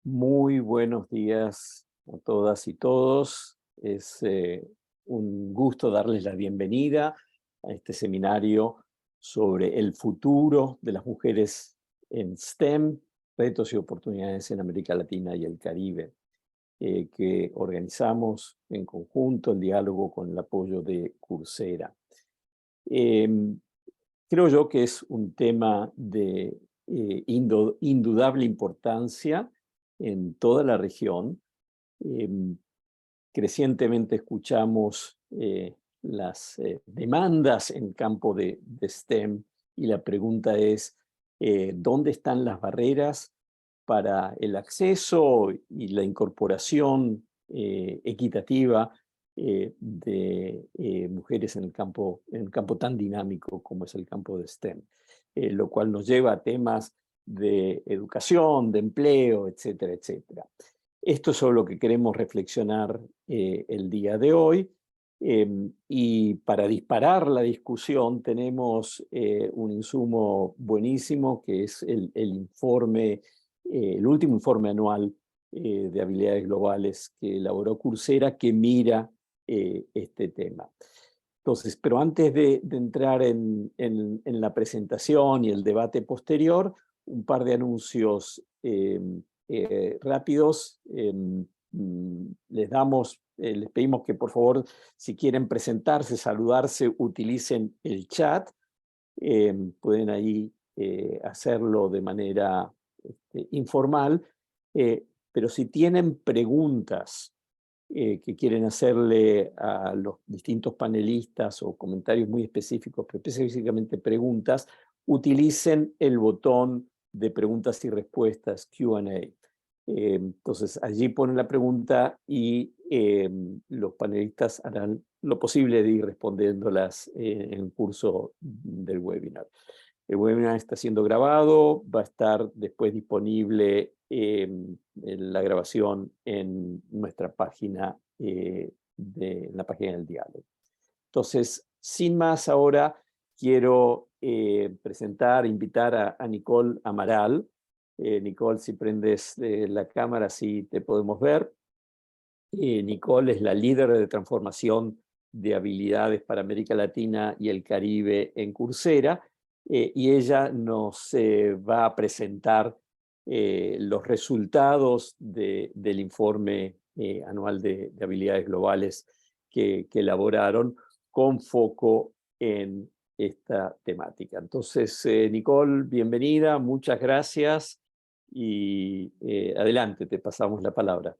Muy buenos días a todas y todos. Es un gusto darles la bienvenida a este seminario sobre el futuro de las mujeres en STEM, retos y oportunidades en América Latina y el Caribe, que organizamos en conjunto en diálogo con el apoyo de Coursera. Creo yo que es un tema de indudable importancia en toda la región. Em, Crecientemente escuchamos las demandas en campo de STEM y la pregunta es, ¿dónde están las barreras para el acceso y la incorporación equitativa de mujeres en el campo tan dinámico como es el campo de STEM? Lo cual nos lleva a temas de educación, de empleo, etcétera, etcétera. Esto es sobre lo que queremos reflexionar el día de hoy. Y para disparar la discusión tenemos un insumo buenísimo que es el informe, el último informe anual de habilidades globales que elaboró Coursera, que mira este tema. Entonces, pero antes de entrar en la presentación y el debate posterior, un par de anuncios rápidos. Les pedimos que por favor, si quieren presentarse, saludarse, utilicen el chat. Pueden ahí hacerlo de manera informal, pero si tienen preguntas que quieren hacerle a los distintos panelistas o comentarios muy específicos, pero específicamente preguntas, utilicen el botón de preguntas y respuestas, Q&A. Entonces, allí ponen la pregunta y los panelistas harán lo posible de ir respondiéndolas en el curso del webinar. El webinar está siendo grabado, va a estar después disponible en la grabación en nuestra página, la página del diálogo. Entonces, sin más, ahora quiero invitar a Nicole Amaral. Nicole, si prendes la cámara, sí te podemos ver. Nicole es la líder de transformación de habilidades para América Latina y el Caribe en Coursera, y ella nos va a presentar los resultados del informe anual de habilidades globales que elaboraron con foco en esta temática. Entonces, Nicole, bienvenida, muchas gracias y adelante, te pasamos la palabra.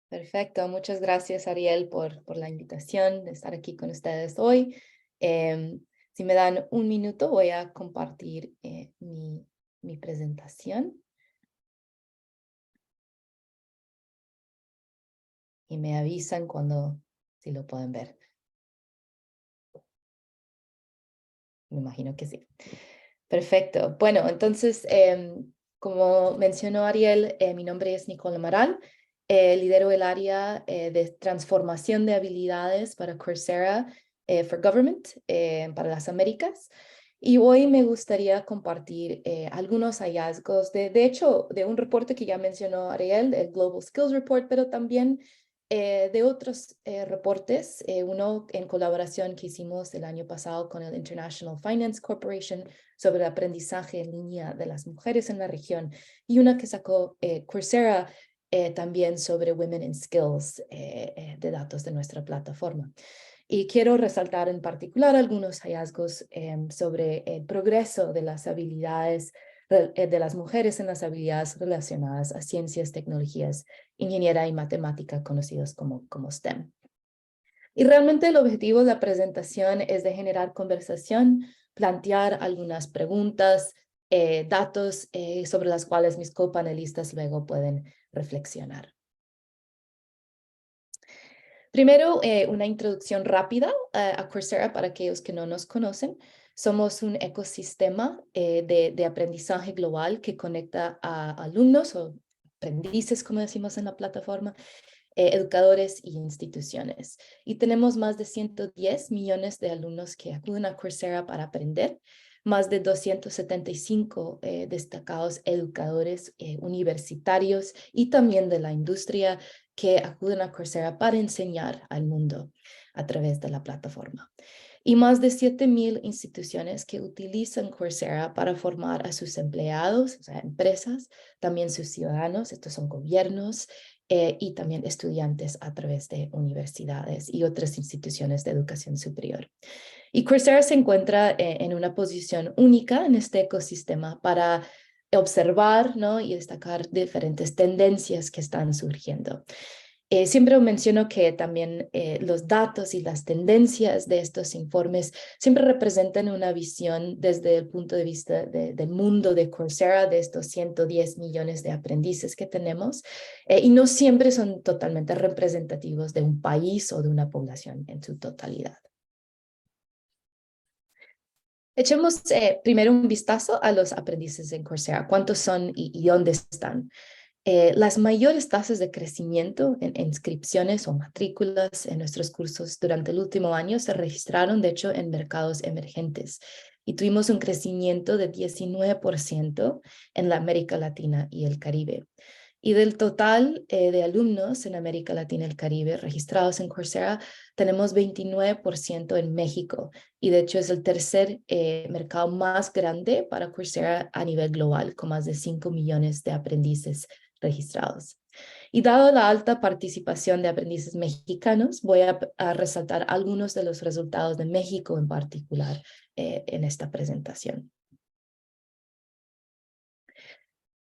Perfecto, muchas gracias Ariel por la invitación de estar aquí con ustedes hoy. Si me dan un minuto voy a compartir mi presentación y me avisan si lo pueden ver. Me imagino que sí. Perfecto. Bueno, entonces, como mencionó Ariel, mi nombre es Nicole Amaral. Lidero el área de transformación de habilidades para Coursera for Government para las Américas. Y hoy me gustaría compartir algunos hallazgos, de hecho, de un reporte que ya mencionó Ariel, el Global Skills Report, pero también de otros reportes, uno en colaboración que hicimos el año pasado con el International Finance Corporation sobre el aprendizaje en línea de las mujeres en la región, y una que sacó Coursera también sobre Women in Skills de datos de nuestra plataforma. Y quiero resaltar en particular algunos hallazgos sobre el progreso de las habilidades de las mujeres en las habilidades relacionadas a ciencias, tecnologías, ingeniería y matemática, conocidos como STEM. Y realmente el objetivo de la presentación es de generar conversación, plantear algunas preguntas, datos sobre las cuales mis copanelistas luego pueden reflexionar. Primero, una introducción rápida a Coursera para aquellos que no nos conocen. Somos un ecosistema de aprendizaje global que conecta a alumnos o aprendices, como decimos en la plataforma, educadores y instituciones. Y tenemos más de 110 millones de alumnos que acuden a Coursera para aprender. más de 275 destacados educadores universitarios y también de la industria que acuden a Coursera para enseñar al mundo a través de la plataforma. Y más de 7,000 instituciones que utilizan Coursera para formar a sus empleados, o sea, empresas, también sus ciudadanos, estos son gobiernos, y también estudiantes a través de universidades y otras instituciones de educación superior. Y Coursera se encuentra en una posición única en este ecosistema para observar, ¿no?, y destacar diferentes tendencias que están surgiendo. Siempre menciono que también los datos y las tendencias de estos informes siempre representan una visión desde el punto de vista del mundo de Coursera, de estos 110 millones de aprendices que tenemos, y no siempre son totalmente representativos de un país o de una población en su totalidad. Echemos primero un vistazo a los aprendices en Coursera. ¿Cuántos son y dónde están? Las mayores tasas de crecimiento en inscripciones o matrículas en nuestros cursos durante el último año se registraron, de hecho, en mercados emergentes. Y tuvimos un crecimiento de 19% en la América Latina y el Caribe. Y del total de alumnos en América Latina y el Caribe registrados en Coursera, tenemos 29% en México. Y de hecho es el tercer mercado más grande para Coursera a nivel global, con más de 5 millones de aprendices registrados. Y dado la alta participación de aprendices mexicanos, voy a resaltar algunos de los resultados de México en particular en esta presentación.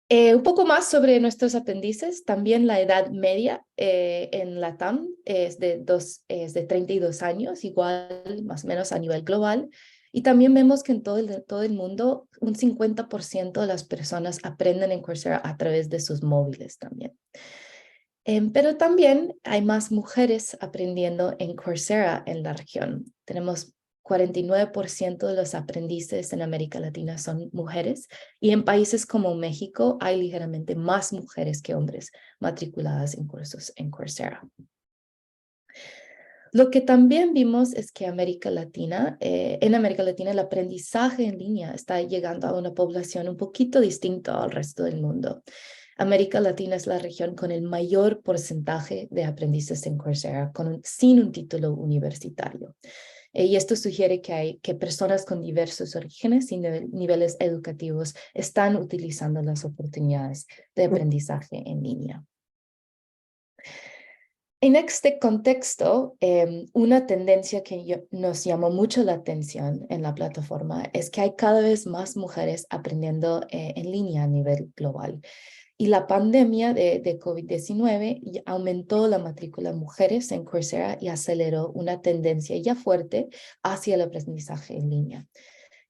Un poco más sobre nuestros aprendices. También la edad media en LATAM es de 32 años, igual más o menos a nivel global. Y también vemos que en todo el mundo un 50% de las personas aprenden en Coursera a través de sus móviles también. Pero también hay más mujeres aprendiendo en Coursera en la región. Tenemos 49% de los aprendices en América Latina son mujeres y en países como México hay ligeramente más mujeres que hombres matriculadas en cursos en Coursera. Lo que también vimos es que en América Latina el aprendizaje en línea está llegando a una población un poquito distinta al resto del mundo. América Latina es la región con el mayor porcentaje de aprendices en Coursera sin un título universitario. Y esto sugiere que personas con diversos orígenes y niveles educativos están utilizando las oportunidades de aprendizaje en línea. En este contexto, una tendencia que nos llamó mucho la atención en la plataforma es que hay cada vez más mujeres aprendiendo en línea a nivel global. Y la pandemia de COVID-19 aumentó la matrícula de mujeres en Coursera y aceleró una tendencia ya fuerte hacia el aprendizaje en línea.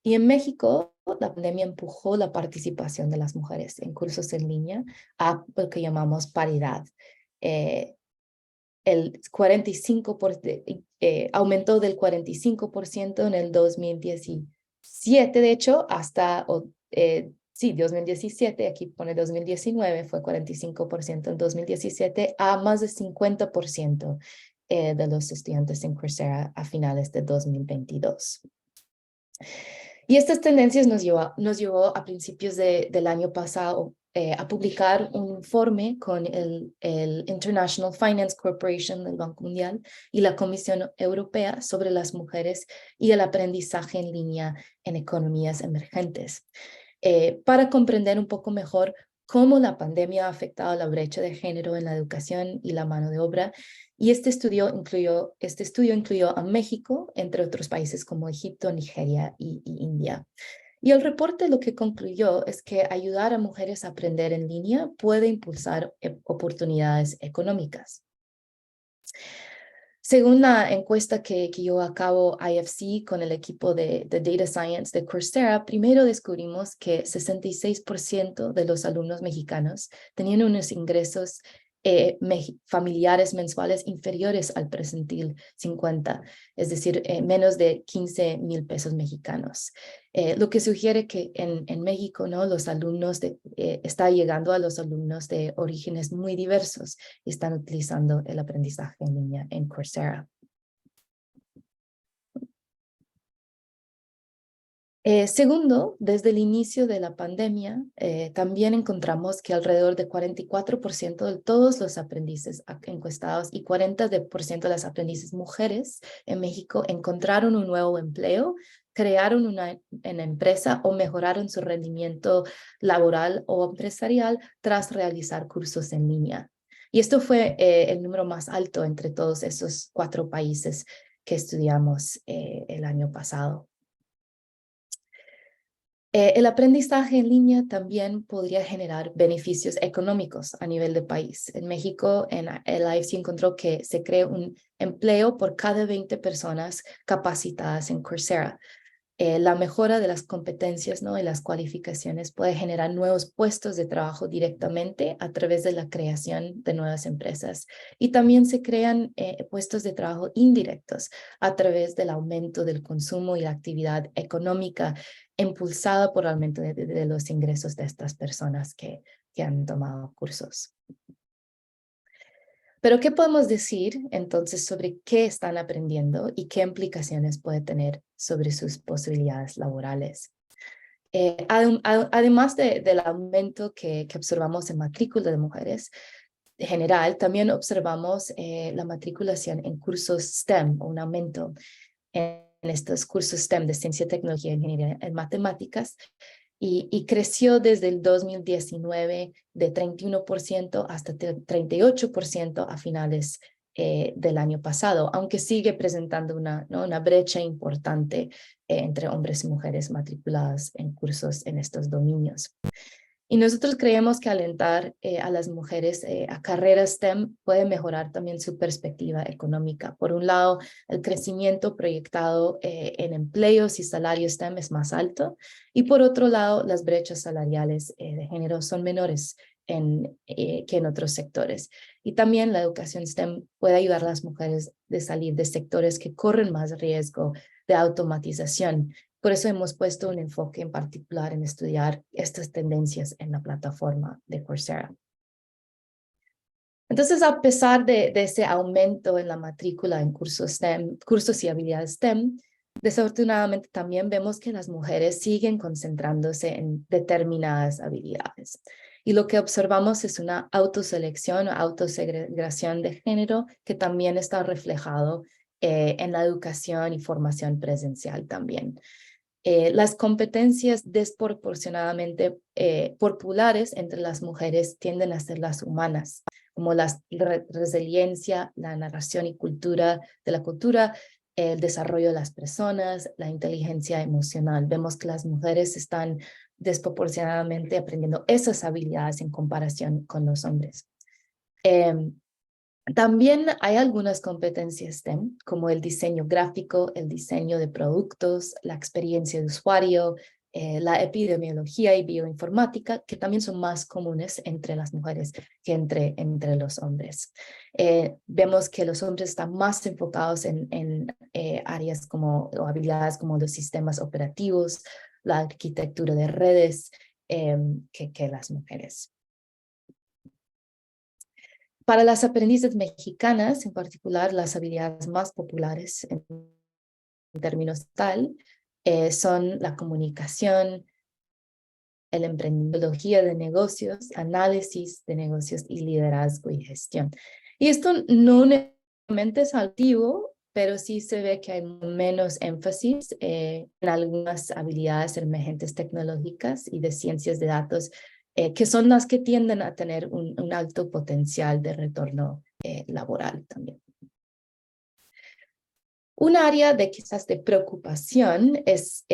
Y en México, la pandemia empujó la participación de las mujeres en cursos en línea a lo que llamamos paridad. El 45%, aumentó del 45% en el 2017, de hecho, hasta, sí, 2017, aquí pone 2019, fue 45% en 2017, a más de 50% de los estudiantes en Coursera a finales de 2022. Y estas tendencias nos llevó a principios del año pasado a publicar un informe con el International Finance Corporation del Banco Mundial y la Comisión Europea sobre las mujeres y el aprendizaje en línea en economías emergentes, para comprender un poco mejor cómo la pandemia ha afectado la brecha de género en la educación y la mano de obra. Y este estudio incluyó a México, entre otros países como Egipto, Nigeria y India. Y el reporte lo que concluyó es que ayudar a mujeres a aprender en línea puede impulsar oportunidades económicas. Según la encuesta que llevó a cabo IFC con el equipo de Data Science de Coursera, primero descubrimos que 66% de los alumnos mexicanos tenían unos ingresos familiares mensuales inferiores al percentil 50, es decir, menos de 15,000 pesos mexicanos. Lo que sugiere que en México, ¿no?, los alumnos está llegando a los alumnos de orígenes muy diversos y están utilizando el aprendizaje en línea en Coursera. Segundo, desde el inicio de la pandemia, también encontramos que alrededor de 44% de todos los aprendices encuestados y 40% de las aprendices mujeres en México encontraron un nuevo empleo, crearon una empresa o mejoraron su rendimiento laboral o empresarial tras realizar cursos en línea. Y esto fue el número más alto entre todos esos 4 países que estudiamos el año pasado. El aprendizaje en línea también podría generar beneficios económicos a nivel de país. En México, en el IFC encontró que se crea un empleo por cada 20 personas capacitadas en Coursera. La mejora de las competencias, ¿no?, y las cualificaciones puede generar nuevos puestos de trabajo directamente a través de la creación de nuevas empresas. Y también se crean puestos de trabajo indirectos a través del aumento del consumo y la actividad económica impulsada por el aumento de los ingresos de estas personas que han tomado cursos. Pero, ¿qué podemos decir entonces sobre qué están aprendiendo y qué implicaciones puede tener sobre sus posibilidades laborales? Además del aumento que observamos en matrícula de mujeres, en general, también observamos la matriculación en cursos STEM, un aumento en estos cursos STEM de ciencia, tecnología, ingeniería en matemáticas, y creció desde el 2019 de 31% hasta 38% a finales del año pasado, aunque sigue presentando una brecha importante entre hombres y mujeres matriculadas en cursos en estos dominios. Y nosotros creemos que alentar a las mujeres a carreras STEM puede mejorar también su perspectiva económica. Por un lado, el crecimiento proyectado en empleos y salarios STEM es más alto, y por otro lado, las brechas salariales de género son menores que en otros sectores. Y también la educación STEM puede ayudar a las mujeres a salir de sectores que corren más riesgo de automatización. Por eso hemos puesto un enfoque en particular en estudiar estas tendencias en la plataforma de Coursera. Entonces, a pesar de ese aumento en la matrícula en cursos STEM, cursos y habilidades STEM, desafortunadamente también vemos que las mujeres siguen concentrándose en determinadas habilidades. Y lo que observamos es una autoselección o autosegregación de género que también está reflejado en la educación y formación presencial también. Las competencias desproporcionadamente populares entre las mujeres tienden a ser las humanas, como la resiliencia, la narración y cultura de la cultura, el desarrollo de las personas, la inteligencia emocional. Vemos que las mujeres están desproporcionadamente aprendiendo esas habilidades en comparación con los hombres. También hay algunas competencias STEM, como el diseño gráfico, el diseño de productos, la experiencia de usuario, la epidemiología y bioinformática, que también son más comunes entre las mujeres que entre los hombres. Vemos que los hombres están más enfocados en áreas o habilidades como los sistemas operativos, la arquitectura de redes, que las mujeres. Para las aprendices mexicanas, en particular, las habilidades más populares en términos tal son la comunicación, la emprendedología de negocios, análisis de negocios y liderazgo y gestión. Y esto no necesariamente es altivo, pero sí se ve que hay menos énfasis en algunas habilidades emergentes tecnológicas y de ciencias de datos, que son las que tienden a tener un alto potencial de retorno laboral también. Un área de quizás de preocupación es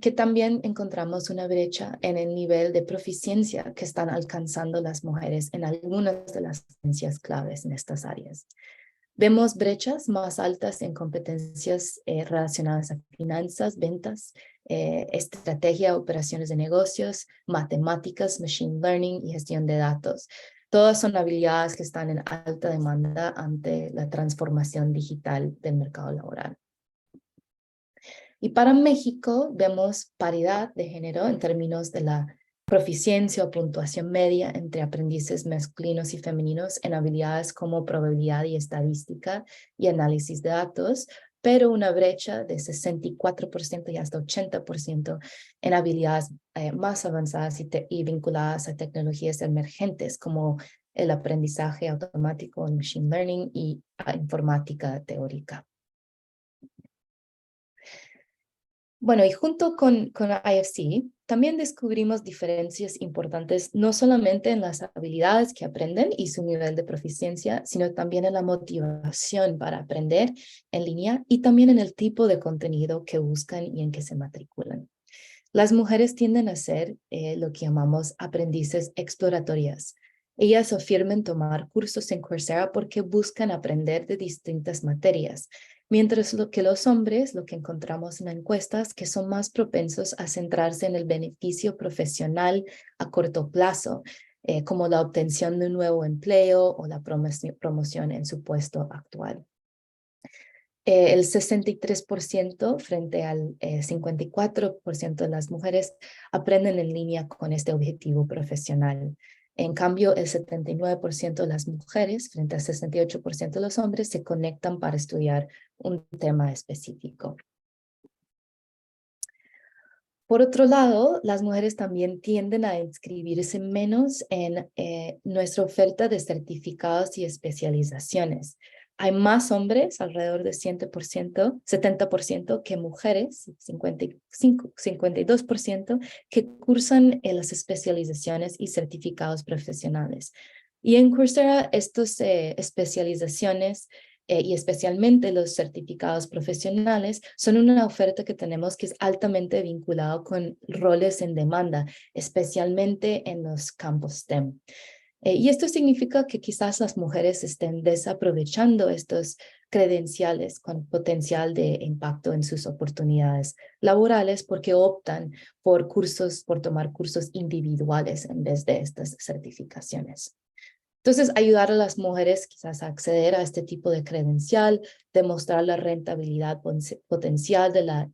que también encontramos una brecha en el nivel de proficiencia que están alcanzando las mujeres en algunas de las ciencias claves en estas áreas. Vemos brechas más altas en competencias relacionadas a finanzas, ventas, estrategia, operaciones de negocios, matemáticas, machine learning y gestión de datos. Todas son habilidades que están en alta demanda ante la transformación digital del mercado laboral. Y para México vemos paridad de género en términos de la proficiencia o puntuación media entre aprendices masculinos y femeninos en habilidades como probabilidad y estadística y análisis de datos, pero una brecha de 64% y hasta 80% en habilidades más avanzadas y vinculadas a tecnologías emergentes como el aprendizaje automático, el machine learning y informática teórica. Bueno, y junto con IFC, también descubrimos diferencias importantes no solamente en las habilidades que aprenden y su nivel de proficiencia, sino también en la motivación para aprender en línea y también en el tipo de contenido que buscan y en que se matriculan. Las mujeres tienden a ser lo que llamamos aprendices exploratorias. Ellas afirman tomar cursos en Coursera porque buscan aprender de distintas materias, mientras que los hombres, lo que encontramos en encuestas, que son más propensos a centrarse en el beneficio profesional a corto plazo, como la obtención de un nuevo empleo o la promoción en su puesto actual. El 63% frente al 54% de las mujeres aprenden en línea con este objetivo profesional. En cambio, el 79% de las mujeres frente al 68% de los hombres se conectan para estudiar un tema específico. Por otro lado, las mujeres también tienden a inscribirse menos en nuestra oferta de certificados y especializaciones. Hay más hombres, alrededor de 70%, que mujeres, 52%, que cursan las especializaciones y certificados profesionales. Y en Coursera, estas especializaciones y especialmente los certificados profesionales son una oferta que tenemos que es altamente vinculado con roles en demanda, especialmente en los campos STEM. Y esto significa que quizás las mujeres estén desaprovechando estos credenciales con potencial de impacto en sus oportunidades laborales porque optan por tomar cursos individuales en vez de estas certificaciones. Entonces, ayudar a las mujeres quizás a acceder a este tipo de credencial, demostrar la rentabilidad potencial de la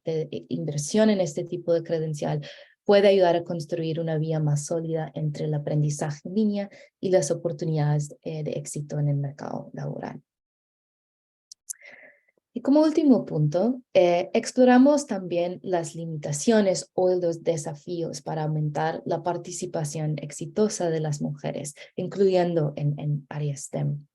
inversión en este tipo de credencial, puede ayudar a construir una vía más sólida entre el aprendizaje en línea y las oportunidades de éxito en el mercado laboral. Y como último punto, exploramos también las limitaciones o los desafíos para aumentar la participación exitosa de las mujeres, incluyendo en áreas STEM.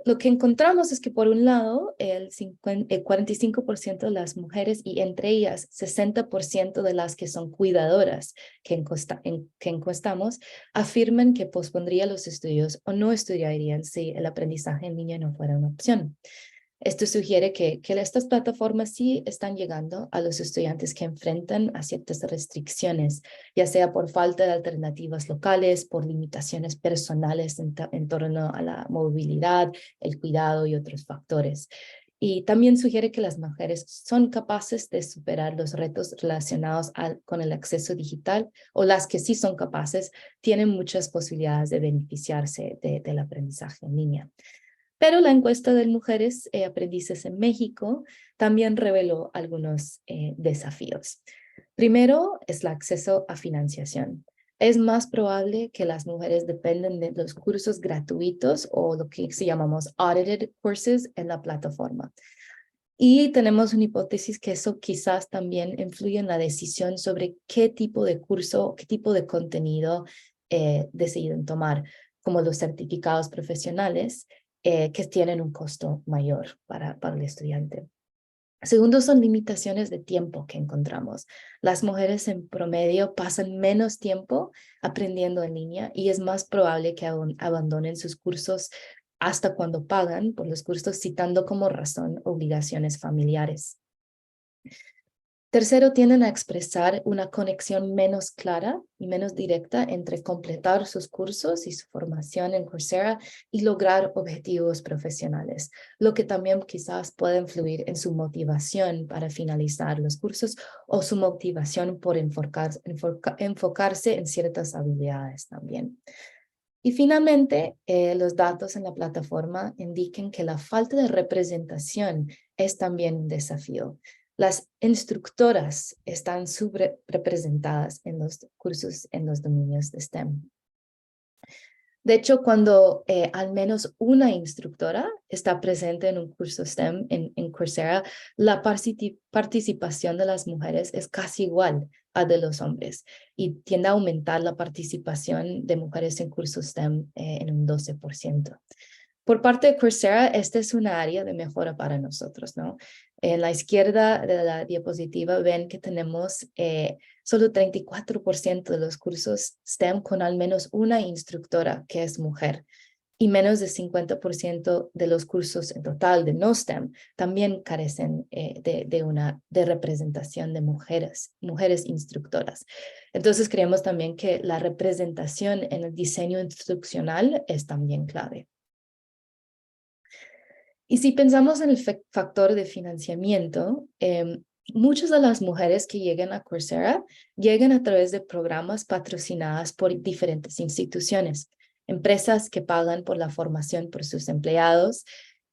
Lo que encontramos es que por un lado, el 45% de las mujeres y entre ellas 60% de las que son cuidadoras que encuestamos afirman que pospondrían los estudios o no estudiarían si el aprendizaje en línea no fuera una opción. Esto sugiere que estas plataformas sí están llegando a los estudiantes que enfrentan a ciertas restricciones, ya sea por falta de alternativas locales, por limitaciones personales en torno a la movilidad, el cuidado y otros factores. Y también sugiere que las mujeres son capaces de superar los retos relacionados con el acceso digital, o las que sí son capaces tienen muchas posibilidades de beneficiarse del aprendizaje en línea. Pero la encuesta de mujeres aprendices en México también reveló algunos desafíos. Primero es el acceso a financiación. Es más probable que las mujeres dependen de los cursos gratuitos o lo que llamamos audited courses en la plataforma. Y tenemos una hipótesis que eso quizás también influye en la decisión sobre qué tipo de curso, qué tipo de contenido deciden tomar, como los certificados profesionales que tienen un costo mayor para el estudiante. Segundo, son limitaciones de tiempo que encontramos. Las mujeres en promedio pasan menos tiempo aprendiendo en línea y es más probable que abandonen sus cursos hasta cuando pagan por los cursos, citando como razón obligaciones familiares. Tercero, tienden a expresar una conexión menos clara y menos directa entre completar sus cursos y su formación en Coursera y lograr objetivos profesionales, lo que también quizás puede influir en su motivación para finalizar los cursos o su motivación por enfocarse en ciertas habilidades también. Y finalmente, los datos en la plataforma indican que la falta de representación es también un desafío. Las instructoras están subrepresentadas en los cursos en los dominios de STEM. De hecho, cuando al menos una instructora está presente en un curso STEM en Coursera, la participación de las mujeres es casi igual a de los hombres y tiende a aumentar la participación de mujeres en cursos STEM en un 12%. Por parte de Coursera, esta es una área de mejora para nosotros, ¿no? En la izquierda de la diapositiva ven que tenemos solo 34% de los cursos STEM con al menos una instructora que es mujer y menos de 50% de los cursos en total de no STEM también carecen de representación de mujeres instructoras. Entonces creemos también que la representación en el diseño instruccional es también clave. Y si pensamos en el factor de financiamiento, muchas de las mujeres que llegan a Coursera llegan a través de programas patrocinadas por diferentes instituciones, empresas que pagan por la formación por sus empleados,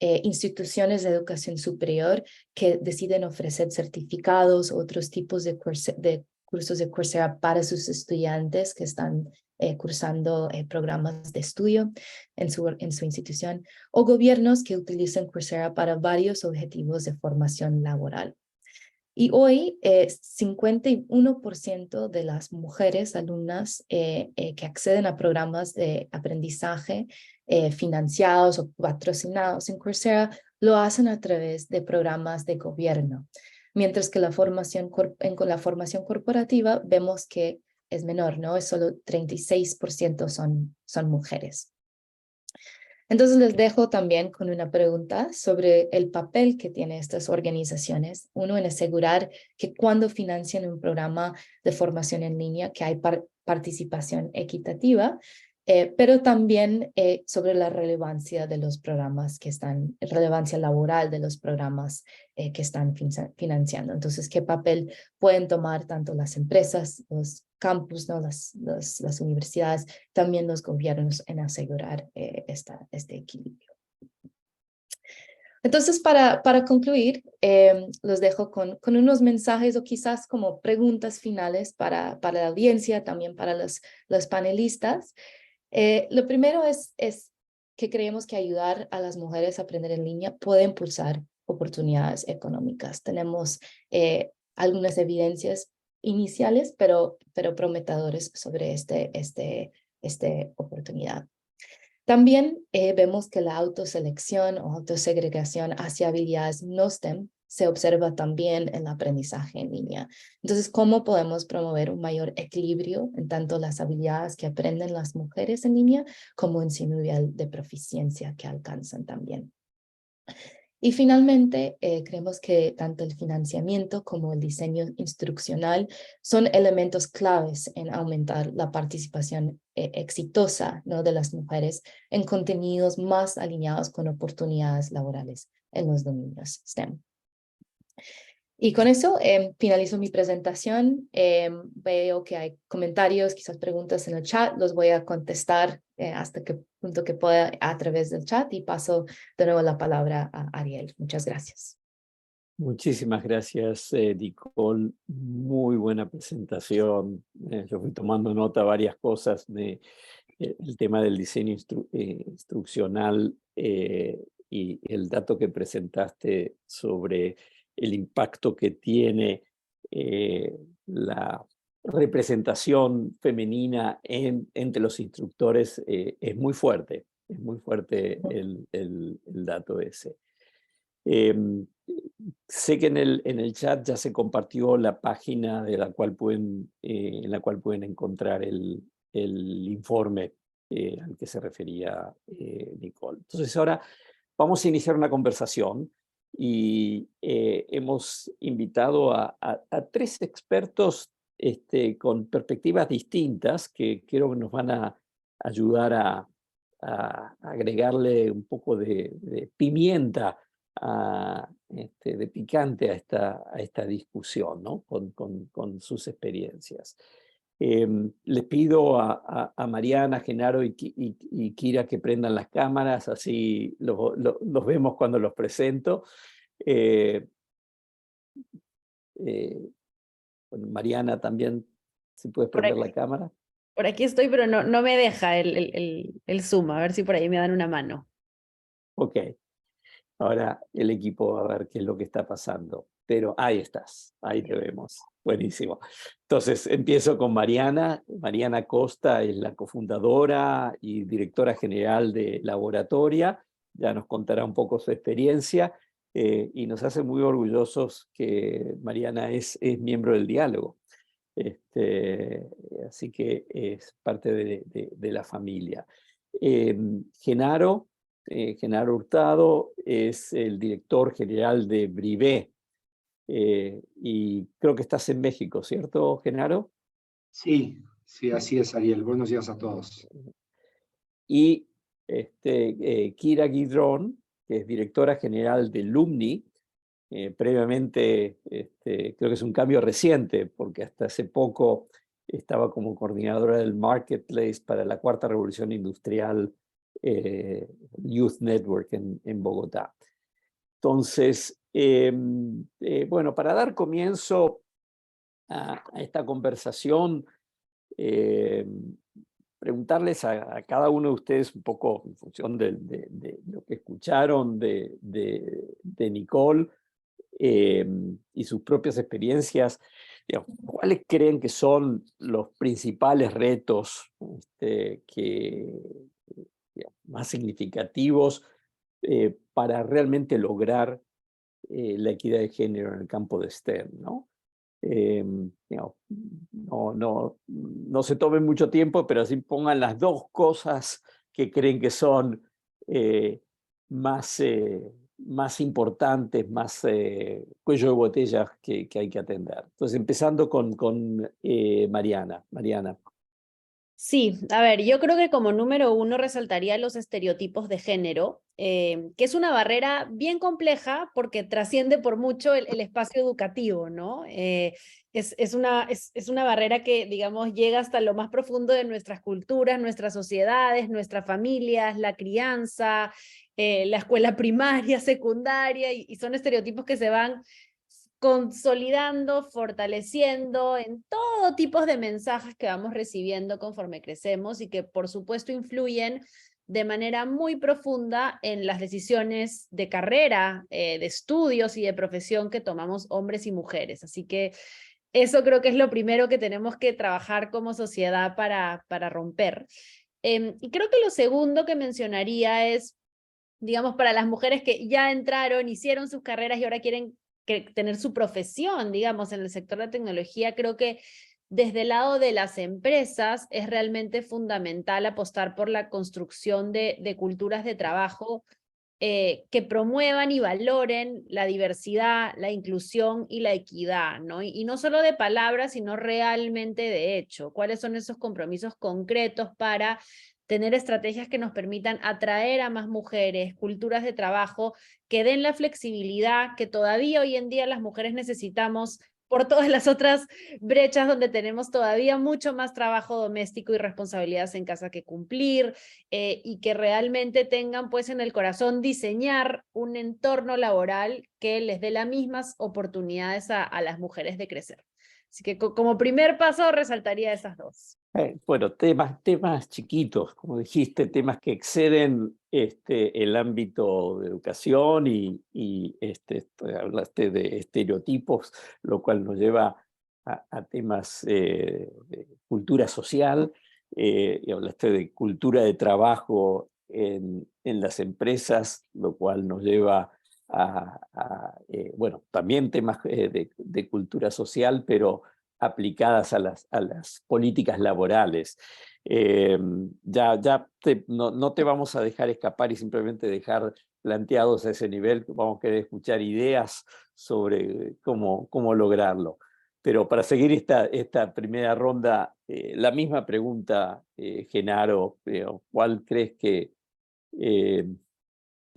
instituciones de educación superior que deciden ofrecer certificados, otros tipos de cursos de Coursera para sus estudiantes que están cursando programas de estudio en su institución, o gobiernos que utilizan Coursera para varios objetivos de formación laboral. Y hoy, 51% de las mujeres alumnas que acceden a programas de aprendizaje financiados o patrocinados en Coursera lo hacen a través de programas de gobierno, mientras que la formación corporativa vemos que es menor, ¿no? Es solo 36% son mujeres. Entonces les dejo también con una pregunta sobre el papel que tienen estas organizaciones. Uno, en asegurar que cuando financian un programa de formación en línea, que hay participación equitativa, pero también sobre la relevancia de los programas relevancia laboral de los programas que están financiando. Entonces, ¿qué papel pueden tomar tanto las empresas, los campus, ¿no? las universidades, también los gobiernos en asegurar este equilibrio? Entonces, para concluir, los dejo con unos mensajes o quizás como preguntas finales para la audiencia, también para los panelistas. Lo primero es que creemos que ayudar a las mujeres a aprender en línea puede impulsar oportunidades económicas. Tenemos algunas evidencias iniciales, pero prometedores sobre esta oportunidad. También vemos que la autoselección o autosegregación hacia habilidades no STEM se observa también en el aprendizaje en línea. Entonces, ¿cómo podemos promover un mayor equilibrio en tanto las habilidades que aprenden las mujeres en línea como en su nivel de proficiencia que alcanzan también? Y finalmente, creemos que tanto el financiamiento como el diseño instruccional son elementos claves en aumentar la participación exitosa, ¿no? de las mujeres en contenidos más alineados con oportunidades laborales en los dominios STEM. Y con eso finalizo mi presentación. Veo que hay comentarios, quizás preguntas en el chat. Los voy a contestar hasta que punto que pueda a través del chat y paso de nuevo la palabra a Ariel. Muchas gracias. Muchísimas gracias, Nicole. Muy buena presentación. Yo fui tomando nota de varias cosas de el tema del diseño instruccional y el dato que presentaste sobre el impacto que tiene la representación femenina entre los instructores es muy fuerte. Es muy fuerte el dato ese. Sé que en el chat ya se compartió la página de la cual en la cual pueden encontrar el informe al que se refería Nicole. Entonces ahora vamos a iniciar una conversación y hemos invitado a 3 expertos con perspectivas distintas que creo que nos van a ayudar a agregarle un poco de pimienta de picante a esta discusión, ¿no? con sus experiencias. Les pido a Mariana, Genaro y Kira que prendan las cámaras, así los vemos cuando los presento. Bueno, Mariana también, si puedes prender la cámara. Por aquí estoy, pero no me deja el Zoom. A ver si por ahí me dan una mano. Ok, ahora el equipo va a ver qué es lo que está pasando. Pero ahí estás, ahí te vemos. Buenísimo. Entonces, empiezo con Mariana. Mariana Costa es la cofundadora y directora general de Laboratoria. Ya nos contará un poco su experiencia y nos hace muy orgullosos que Mariana es miembro del diálogo. Así que es parte de la familia. Genaro Hurtado es el director general de Brivé y creo que estás en México, ¿cierto, Genaro? Sí, sí, así es, Ariel. Buenos días a todos. Y Kira Guidrón, que es directora general de Lumni. Previamente, creo que es un cambio reciente, porque hasta hace poco estaba como coordinadora del Marketplace para la Cuarta Revolución Industrial Youth Network en Bogotá. Entonces, bueno, para dar comienzo a esta conversación, preguntarles a cada uno de ustedes un poco en función de lo que escucharon de Nicole y sus propias experiencias, digamos, ¿cuáles creen que son los principales retos digamos, más significativos para realmente lograr la equidad de género en el campo de STEM, ¿no? Digamos, no se tomen mucho tiempo, pero así pongan las dos cosas que creen que son más, más importantes, más cuello de botella que hay que atender. Entonces, empezando con Mariana. Mariana. Sí, a ver, yo creo que como número uno resaltaría los estereotipos de género, que es una barrera bien compleja porque trasciende por mucho el espacio educativo, ¿no? Es una barrera que, digamos, llega hasta lo más profundo de nuestras culturas, nuestras sociedades, nuestras familias, la crianza, la escuela primaria, secundaria, y son estereotipos que se van consolidando, fortaleciendo en todo tipo de mensajes que vamos recibiendo conforme crecemos y que por supuesto influyen de manera muy profunda en las decisiones de carrera, de estudios y de profesión que tomamos hombres y mujeres. Así que eso creo que es lo primero que tenemos que trabajar como sociedad para romper. Y creo que lo segundo que mencionaría es, digamos, para las mujeres que ya entraron, hicieron sus carreras y ahora quieren tener su profesión, digamos, en el sector de tecnología, creo que desde el lado de las empresas es realmente fundamental apostar por la construcción de culturas de trabajo que promuevan y valoren la diversidad, la inclusión y la equidad, ¿no? Y no solo de palabras, sino realmente de hecho. ¿Cuáles son esos compromisos concretos para tener estrategias que nos permitan atraer a más mujeres, culturas de trabajo que den la flexibilidad que todavía hoy en día las mujeres necesitamos por todas las otras brechas donde tenemos todavía mucho más trabajo doméstico y responsabilidades en casa que cumplir, y que realmente tengan pues en el corazón diseñar un entorno laboral que les dé las mismas oportunidades a las mujeres de crecer. Así que como primer paso resaltaría esas dos. Bueno, temas chiquitos, como dijiste, temas que exceden el ámbito de educación y hablaste de estereotipos, lo cual nos lleva a temas de cultura social, y hablaste de cultura de trabajo en las empresas, lo cual nos lleva bueno, también temas de cultura social, pero aplicadas a las políticas laborales. No te vamos a dejar escapar y simplemente dejar planteados a ese nivel. Vamos a querer escuchar ideas sobre cómo lograrlo. Pero para seguir esta primera ronda, la misma pregunta, Genaro, ¿cuál crees que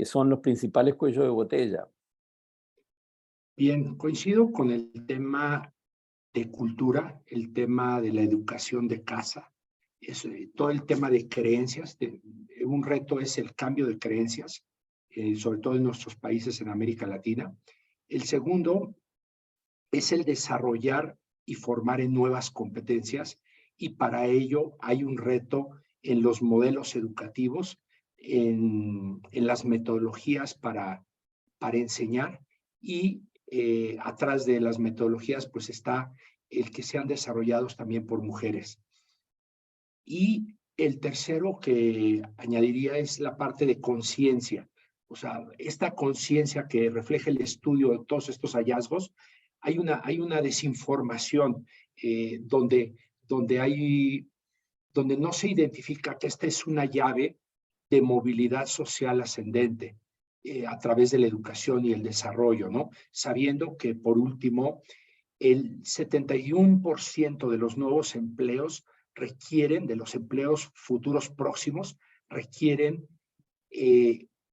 son los principales cuellos de botella? Bien, coincido con el tema de cultura, el tema de la educación de casa, todo el tema de creencias. Un reto es el cambio de creencias, sobre todo en nuestros países en América Latina. El segundo es el desarrollar y formar en nuevas competencias y para ello hay un reto en los modelos educativos, en las metodologías para enseñar, y atrás de las metodologías pues está el que sean desarrollados también por mujeres. Y el tercero que añadiría es la parte de conciencia. O sea, esta conciencia que refleja el estudio de todos estos hallazgos, hay una desinformación donde no se identifica que esta es una llave de movilidad social ascendente a través de la educación y el desarrollo, ¿no? Sabiendo que, por último, el 71% de los nuevos empleos de los empleos futuros próximos, requieren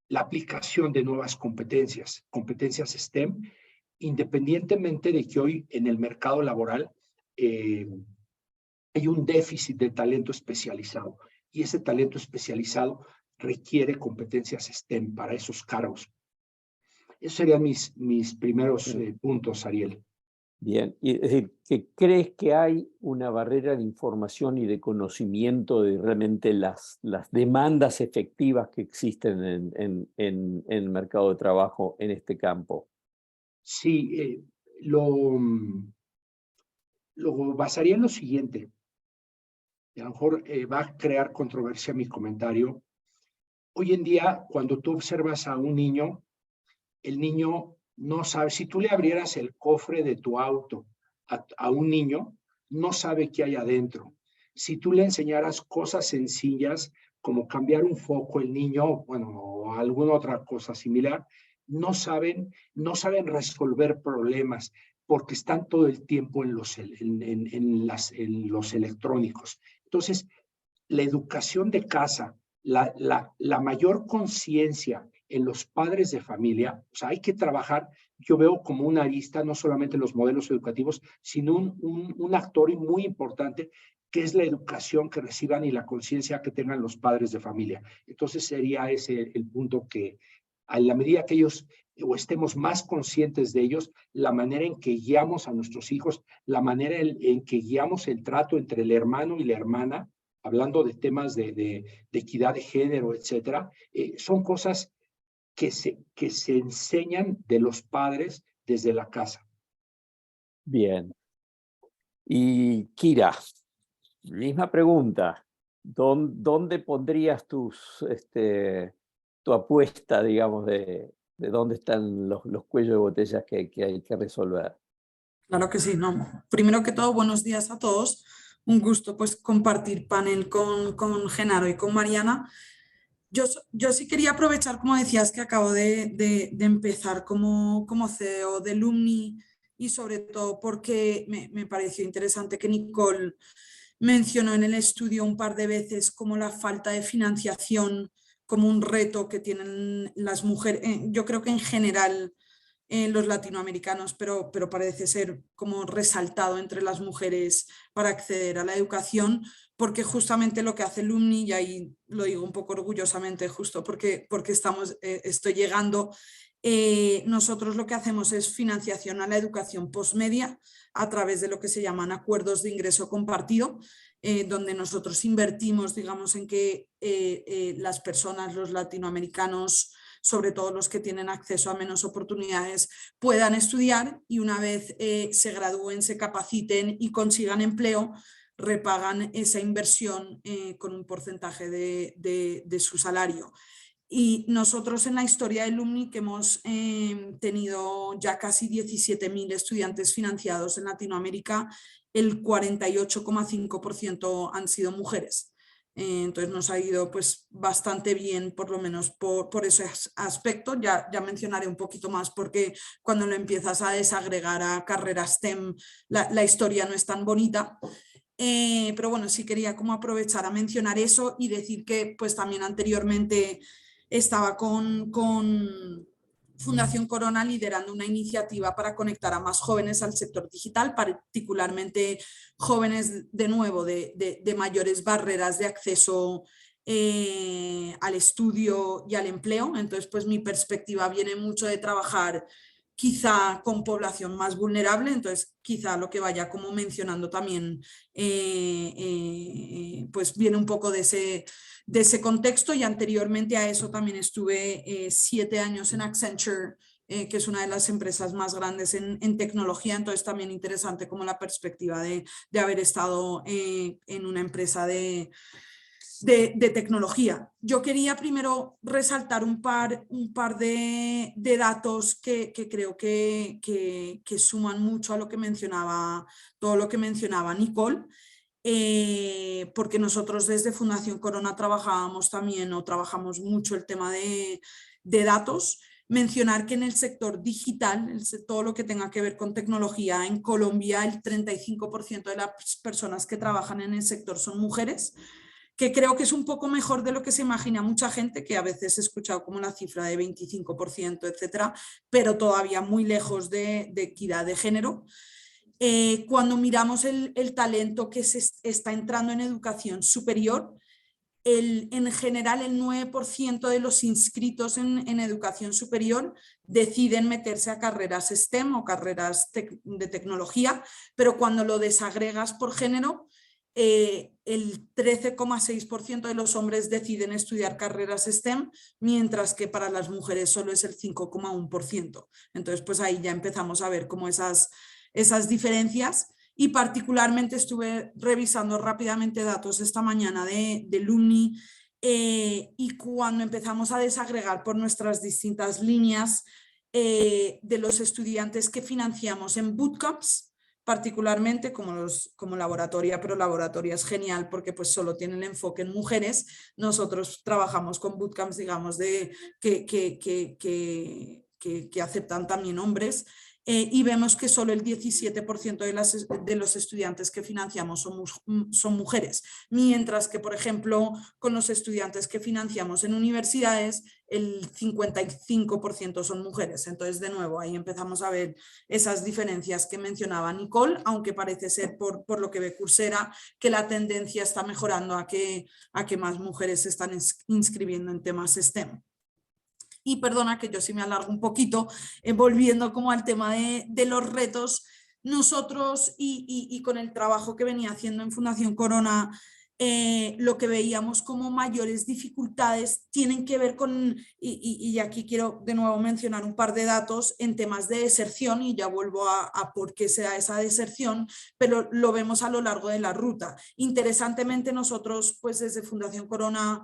la aplicación de nuevas competencias STEM, independientemente de que hoy en el mercado laboral hay un déficit de talento especializado, y ese talento especializado requiere competencias STEM para esos cargos. Esos serían mis primeros puntos, Ariel. Bien, y es decir, que ¿crees que hay una barrera de información y de conocimiento de realmente las demandas efectivas que existen en el mercado de trabajo en este campo? Sí, lo basaría en lo siguiente. A lo mejor va a crear controversia mi comentario. Hoy en día, cuando tú observas a un niño, el niño no sabe, si tú le abrieras el cofre de tu auto a un niño, no sabe qué hay adentro. Si tú le enseñaras cosas sencillas como cambiar un foco, el niño, bueno, o alguna otra cosa similar, no saben resolver problemas porque están todo el tiempo en los electrónicos. Entonces, la educación de casa, la mayor conciencia en los padres de familia, o sea, hay que trabajar, yo veo como una arista, no solamente en los modelos educativos, sino un actor muy importante, que es la educación que reciban y la conciencia que tengan los padres de familia. Entonces sería ese el punto, que a la medida que ellos o estemos más conscientes de ellos, la manera en que guiamos a nuestros hijos, la manera en que guiamos el trato entre el hermano y la hermana, hablando de temas de equidad de género, etcétera, son cosas que se enseñan de los padres desde la casa. Bien. Y Kira, misma pregunta. ¿Dónde pondrías tu apuesta, digamos, de dónde están los cuellos de botellas que hay que resolver? Claro que sí, no. Primero que todo, buenos días a todos. Un gusto pues compartir panel con Genaro y con Mariana. Yo sí quería aprovechar, como decías, que acabo de empezar como CEO de Lumni, y sobre todo porque me pareció interesante que Nicole mencionó en el estudio un par de veces como la falta de financiación como un reto que tienen las mujeres. Yo creo que en general los latinoamericanos, pero parece ser como resaltado entre las mujeres para acceder a la educación, porque justamente lo que hace Lumni, y ahí lo digo un poco orgullosamente, justo porque estoy llegando, nosotros lo que hacemos es financiación a la educación postmedia a través de lo que se llaman acuerdos de ingreso compartido, donde nosotros invertimos, digamos, en que las personas, los latinoamericanos, sobre todo los que tienen acceso a menos oportunidades, puedan estudiar, y una vez se gradúen, se capaciten y consigan empleo, repagan esa inversión con un porcentaje de su salario. Y nosotros en la historia de Lumni, que hemos tenido ya casi 17.000 estudiantes financiados en Latinoamérica, el 48,5% han sido mujeres. Entonces nos ha ido pues bastante bien, por lo menos por ese aspecto. Ya mencionaré un poquito más, porque cuando lo empiezas a desagregar a carreras STEM, la historia no es tan bonita. Pero bueno, sí quería como aprovechar a mencionar eso y decir que pues también anteriormente estaba con Fundación Corona liderando una iniciativa para conectar a más jóvenes al sector digital, particularmente jóvenes de nuevo de mayores barreras de acceso al estudio y al empleo. Entonces, pues mi perspectiva viene mucho de trabajar quizá con población más vulnerable, entonces quizá lo que vaya como mencionando también pues viene un poco de ese contexto, y anteriormente a eso también estuve 7 años en Accenture, que es una de las empresas más grandes en tecnología, entonces también interesante como la perspectiva de haber estado en una empresa de tecnología. Yo quería primero resaltar un par de datos que creo que suman mucho a lo que mencionaba, todo lo que mencionaba Nicole, porque nosotros desde Fundación Corona trabajamos mucho el tema de datos. Mencionar que en el sector digital, todo lo que tenga que ver con tecnología, en Colombia el 35% de las personas que trabajan en el sector son mujeres, que creo que es un poco mejor de lo que se imagina mucha gente, que a veces he escuchado como la cifra de 25%, etcétera, pero todavía muy lejos de equidad de género. Cuando miramos el talento que se está entrando en educación superior, en general el 9% de los inscritos en educación superior deciden meterse a carreras STEM o carreras de tecnología, pero cuando lo desagregas por género, el 13,6% de los hombres deciden estudiar carreras STEM, mientras que para las mujeres solo es el 5,1%. Entonces, pues ahí ya empezamos a ver como esas diferencias. Y particularmente estuve revisando rápidamente datos esta mañana de LUMNI, y cuando empezamos a desagregar por nuestras distintas líneas de los estudiantes que financiamos en bootcamps, particularmente como laboratoria, pero laboratoria es genial porque pues solo tiene el enfoque en mujeres. Nosotros trabajamos con bootcamps, digamos, que aceptan también hombres. Y vemos que solo el 17% de los estudiantes que financiamos son mujeres, mientras que, por ejemplo, con los estudiantes que financiamos en universidades, el 55% son mujeres. Entonces, de nuevo, ahí empezamos a ver esas diferencias que mencionaba Nicole, aunque parece ser, por lo que ve Coursera, que la tendencia está mejorando a que más mujeres se están inscribiendo en temas STEM. Y perdona que yo sí me alargo un poquito, volviendo como al tema de los retos, nosotros y con el trabajo que venía haciendo en Fundación Corona, lo que veíamos como mayores dificultades tienen que ver con, y aquí quiero de nuevo mencionar un par de datos en temas de deserción, y ya vuelvo a por qué se da esa deserción, pero lo vemos a lo largo de la ruta. Interesantemente, nosotros pues desde Fundación Corona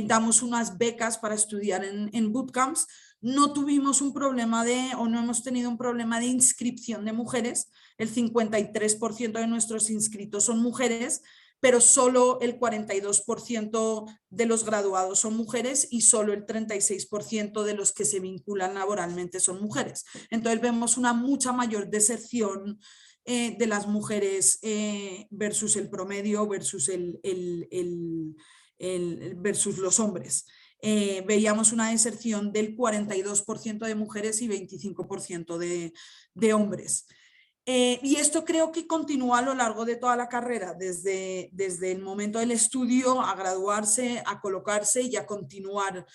damos unas becas para estudiar en bootcamps. No tuvimos un problema o no hemos tenido un problema de inscripción de mujeres. El 53% de nuestros inscritos son mujeres, pero solo el 42% de los graduados son mujeres y solo el 36% de los que se vinculan laboralmente son mujeres. Entonces vemos una mucha mayor deserción de las mujeres versus el promedio, versus versus los hombres. Veíamos una deserción del 42% de mujeres y 25% de hombres. Y esto creo que continúa a lo largo de toda la carrera, desde el momento del estudio a graduarse, a colocarse y a continuar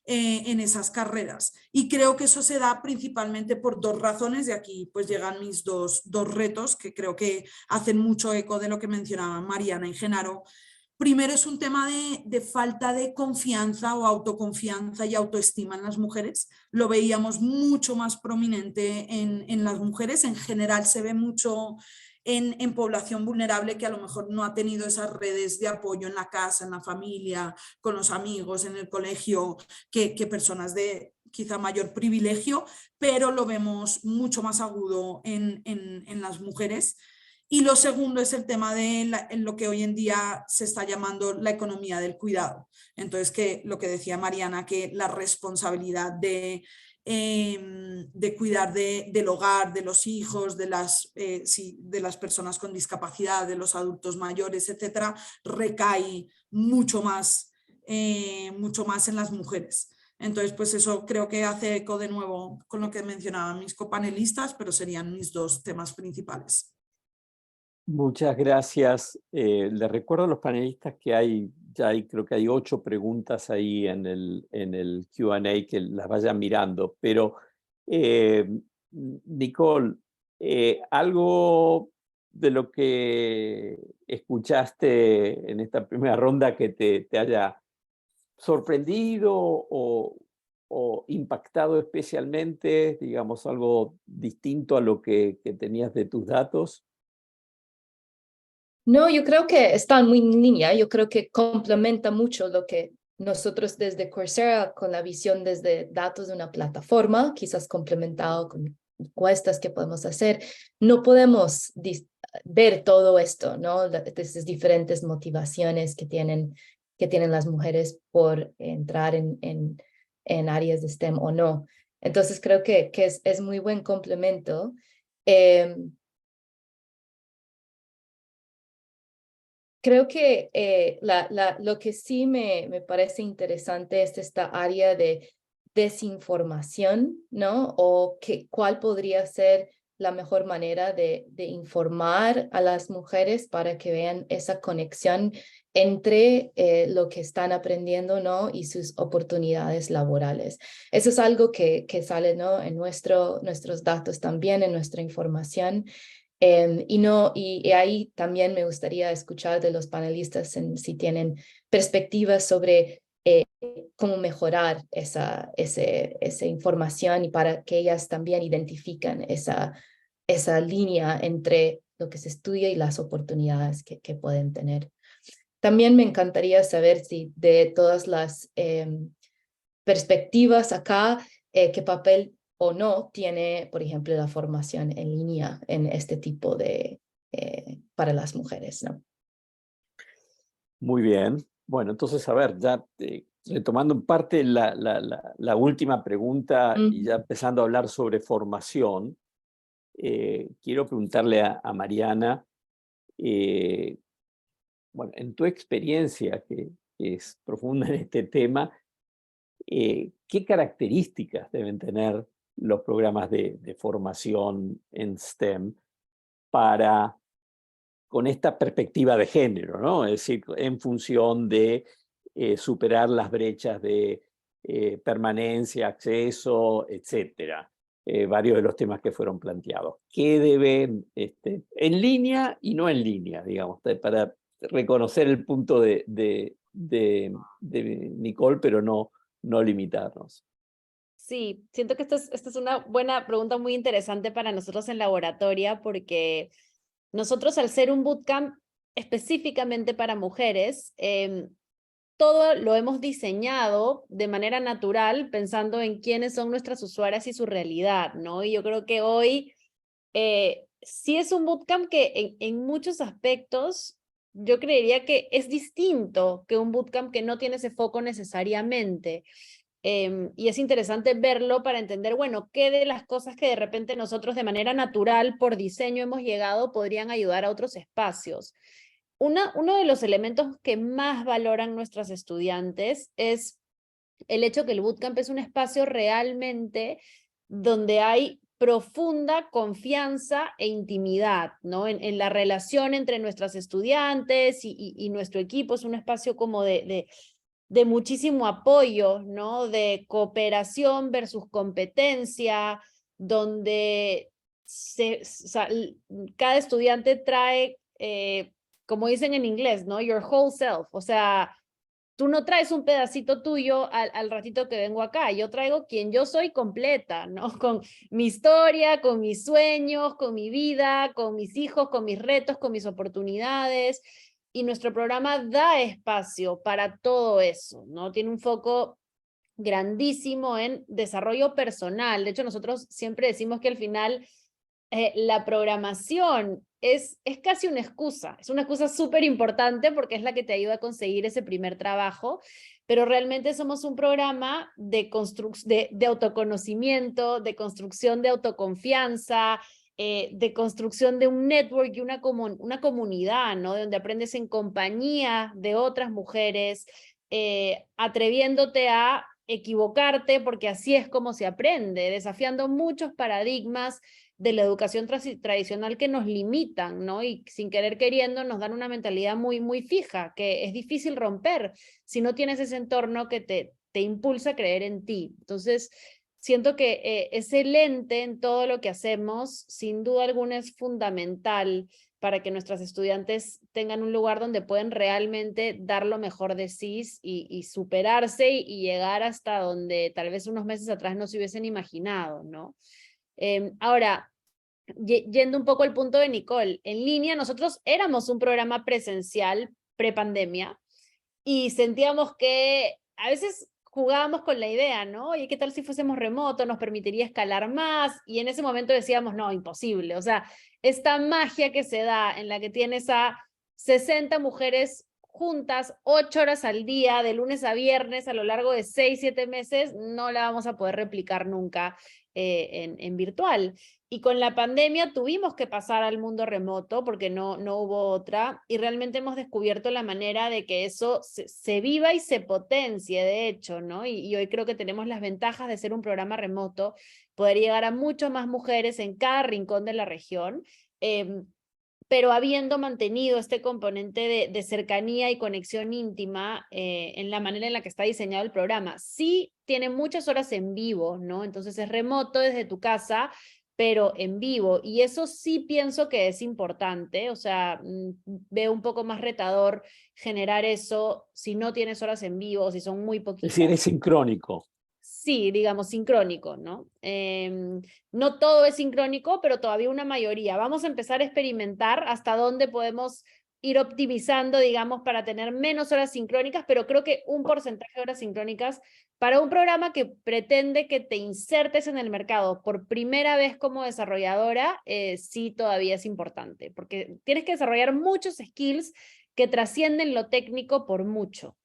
en esas carreras. Y creo que eso se da principalmente por 2 razones, y aquí pues llegan mis dos retos que creo que hacen mucho eco de lo que mencionaban Mariana y Genaro. Primero es un tema de falta de confianza o autoconfianza y autoestima en las mujeres. Lo veíamos mucho más prominente en las mujeres. En general se ve mucho en población vulnerable que a lo mejor no ha tenido esas redes de apoyo en la casa, en la familia, con los amigos, en el colegio, que personas de quizá mayor privilegio, pero lo vemos mucho más agudo en las mujeres. Y lo segundo es el tema de lo que hoy en día se está llamando la economía del cuidado. Entonces, que lo que decía Mariana, que la responsabilidad de cuidar del hogar, de los hijos, de las personas con discapacidad, de los adultos mayores, etcétera, recae mucho más en las mujeres. Entonces, pues eso creo que hace eco de nuevo con lo que mencionaban mis copanelistas, pero serían mis 2 temas principales. Muchas gracias. Les recuerdo a los panelistas que creo que hay 8 preguntas ahí en el Q&A, que las vayan mirando, pero Nicole, algo de lo que escuchaste en esta primera ronda que te haya sorprendido o impactado especialmente, digamos, algo distinto a lo que tenías de tus datos? No, yo creo que está muy en línea. Yo creo que complementa mucho lo que nosotros desde Coursera, con la visión desde datos de una plataforma, quizás complementado con encuestas que podemos hacer, no podemos ver todo esto, ¿no? Estas diferentes motivaciones que tienen las mujeres por entrar en áreas de STEM o no. Entonces creo que es muy buen complemento. Creo que lo que sí me parece interesante es esta área de desinformación, ¿no? O cuál podría ser la mejor manera de informar a las mujeres para que vean esa conexión entre lo que están aprendiendo, ¿no? Y sus oportunidades laborales. Eso es algo que sale, ¿no? En nuestros datos también, en nuestra información. Y ahí también me gustaría escuchar de los panelistas si tienen perspectivas sobre cómo mejorar esa información y para que ellas también identifican esa línea entre lo que se estudia y las oportunidades que pueden tener. También me encantaría saber si de todas las perspectivas acá, qué papel o no tiene, por ejemplo, la formación en línea en este tipo de, para las mujeres, ¿no? Muy bien. Bueno, entonces, a ver, ya retomando en parte la última pregunta y ya empezando a hablar sobre formación, quiero preguntarle a Mariana, bueno, en tu experiencia, que es profunda en este tema, ¿qué características deben tener los programas de formación en STEM para, con esta perspectiva de género, ¿no? Es decir, en función de superar las brechas de permanencia, acceso, etcétera? Varios de los temas que fueron planteados. ¿Qué deben, en línea y no en línea, digamos, para reconocer el punto de Nicole, pero no limitarnos? Sí, siento que esta es una buena pregunta muy interesante para nosotros en Laboratoria, porque nosotros, al ser un bootcamp específicamente para mujeres, todo lo hemos diseñado de manera natural, pensando en quiénes son nuestras usuarias y su realidad, ¿no? Y yo creo que hoy sí es un bootcamp que en muchos aspectos yo creería que es distinto que un bootcamp que no tiene ese foco necesariamente. Y es interesante verlo para entender, bueno, qué de las cosas que de repente nosotros de manera natural, por diseño, hemos llegado, podrían ayudar a otros espacios. Uno de los elementos que más valoran nuestras estudiantes es el hecho que el bootcamp es un espacio realmente donde hay profunda confianza e intimidad, ¿no? En la relación entre nuestras estudiantes y nuestro equipo. Es un espacio como de muchísimo apoyo, ¿no? De cooperación versus competencia, donde o sea, cada estudiante trae, como dicen en inglés, ¿no? Your whole self. O sea, tú no traes un pedacito tuyo al ratito que vengo acá. Yo traigo quien yo soy completa, ¿no? Con mi historia, con mis sueños, con mi vida, con mis hijos, con mis retos, con mis oportunidades. Y nuestro programa da espacio para todo eso, ¿no? Tiene un foco grandísimo en desarrollo personal. De hecho, nosotros siempre decimos que al final la programación es casi una excusa. Es una excusa súper importante porque es la que te ayuda a conseguir ese primer trabajo, pero realmente somos un programa de autoconocimiento, de construcción de autoconfianza, de construcción de un network y una comunidad, ¿no? Donde aprendes en compañía de otras mujeres, atreviéndote a equivocarte, porque así es como se aprende, desafiando muchos paradigmas de la educación tradicional que nos limitan, ¿no? Y sin querer queriendo nos dan una mentalidad muy, muy fija, que es difícil romper si no tienes ese entorno que te impulsa a creer en ti. Entonces, siento que ese lente en todo lo que hacemos, sin duda alguna, es fundamental para que nuestros estudiantes tengan un lugar donde pueden realmente dar lo mejor de sí y superarse y llegar hasta donde tal vez unos meses atrás no se hubiesen imaginado, ¿no? Ahora, yendo un poco al punto de Nicole, en línea nosotros éramos un programa presencial prepandemia y sentíamos que a veces jugábamos con la idea, ¿no? Oye, ¿qué tal si fuésemos remoto? Nos permitiría escalar más, y en ese momento decíamos, no, imposible. O sea, esta magia que se da en la que tienes a 60 mujeres juntas 8 horas al día, de lunes a viernes, a lo largo de 6, 7 meses, no la vamos a poder replicar nunca en virtual. Y con la pandemia tuvimos que pasar al mundo remoto porque no hubo otra, y realmente hemos descubierto la manera de que eso se viva y se potencie, de hecho, ¿no? Y hoy creo que tenemos las ventajas de ser un programa remoto, poder llegar a mucho más mujeres en cada rincón de la región, pero habiendo mantenido este componente de cercanía y conexión íntima en la manera en la que está diseñado el programa. Sí tiene muchas horas en vivo, ¿no? Entonces es remoto desde tu casa, pero en vivo, y eso sí pienso que es importante. O sea, veo un poco más retador generar eso si no tienes horas en vivo, si son muy Es poquitas. decir, es sincrónico. Sí, digamos, sincrónico, ¿no? No todo es sincrónico, pero todavía una mayoría. Vamos a empezar a experimentar hasta dónde podemos ir optimizando, digamos, para tener menos horas sincrónicas, pero creo que un porcentaje de horas sincrónicas para un programa que pretende que te insertes en el mercado por primera vez como desarrolladora, sí todavía es importante, porque tienes que desarrollar muchos skills que trascienden lo técnico por mucho.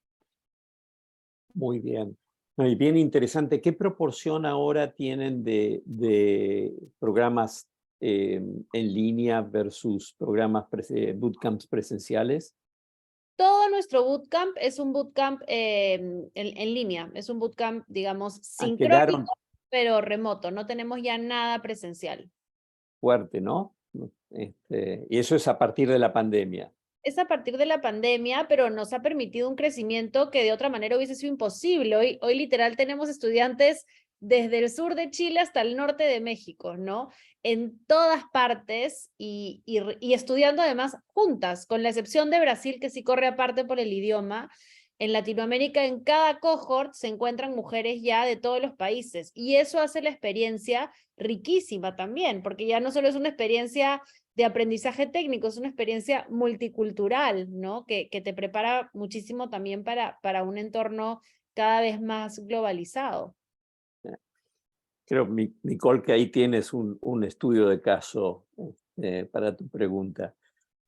Muy bien. No, y bien interesante. ¿Qué proporción ahora tienen de programas en línea versus programas bootcamps presenciales? Todo nuestro bootcamp es un bootcamp en línea, es un bootcamp, digamos, Quedaron sincrónico, pero remoto. No tenemos ya nada presencial. fuerte, ¿no? Y eso es a partir de la pandemia. Es a partir de la pandemia, pero nos ha permitido un crecimiento que de otra manera hubiese sido imposible. Hoy literal tenemos estudiantes desde el sur de Chile hasta el norte de México, ¿no? En todas partes y estudiando además juntas, con la excepción de Brasil, que sí corre aparte por el idioma. En Latinoamérica, en cada cohort se encuentran mujeres ya de todos los países, y eso hace la experiencia riquísima también, porque ya no solo es una experiencia de aprendizaje técnico, es una experiencia multicultural, ¿no? Que te prepara muchísimo también para un entorno cada vez más globalizado. Creo, Nicole, que ahí tienes un estudio de caso para tu pregunta.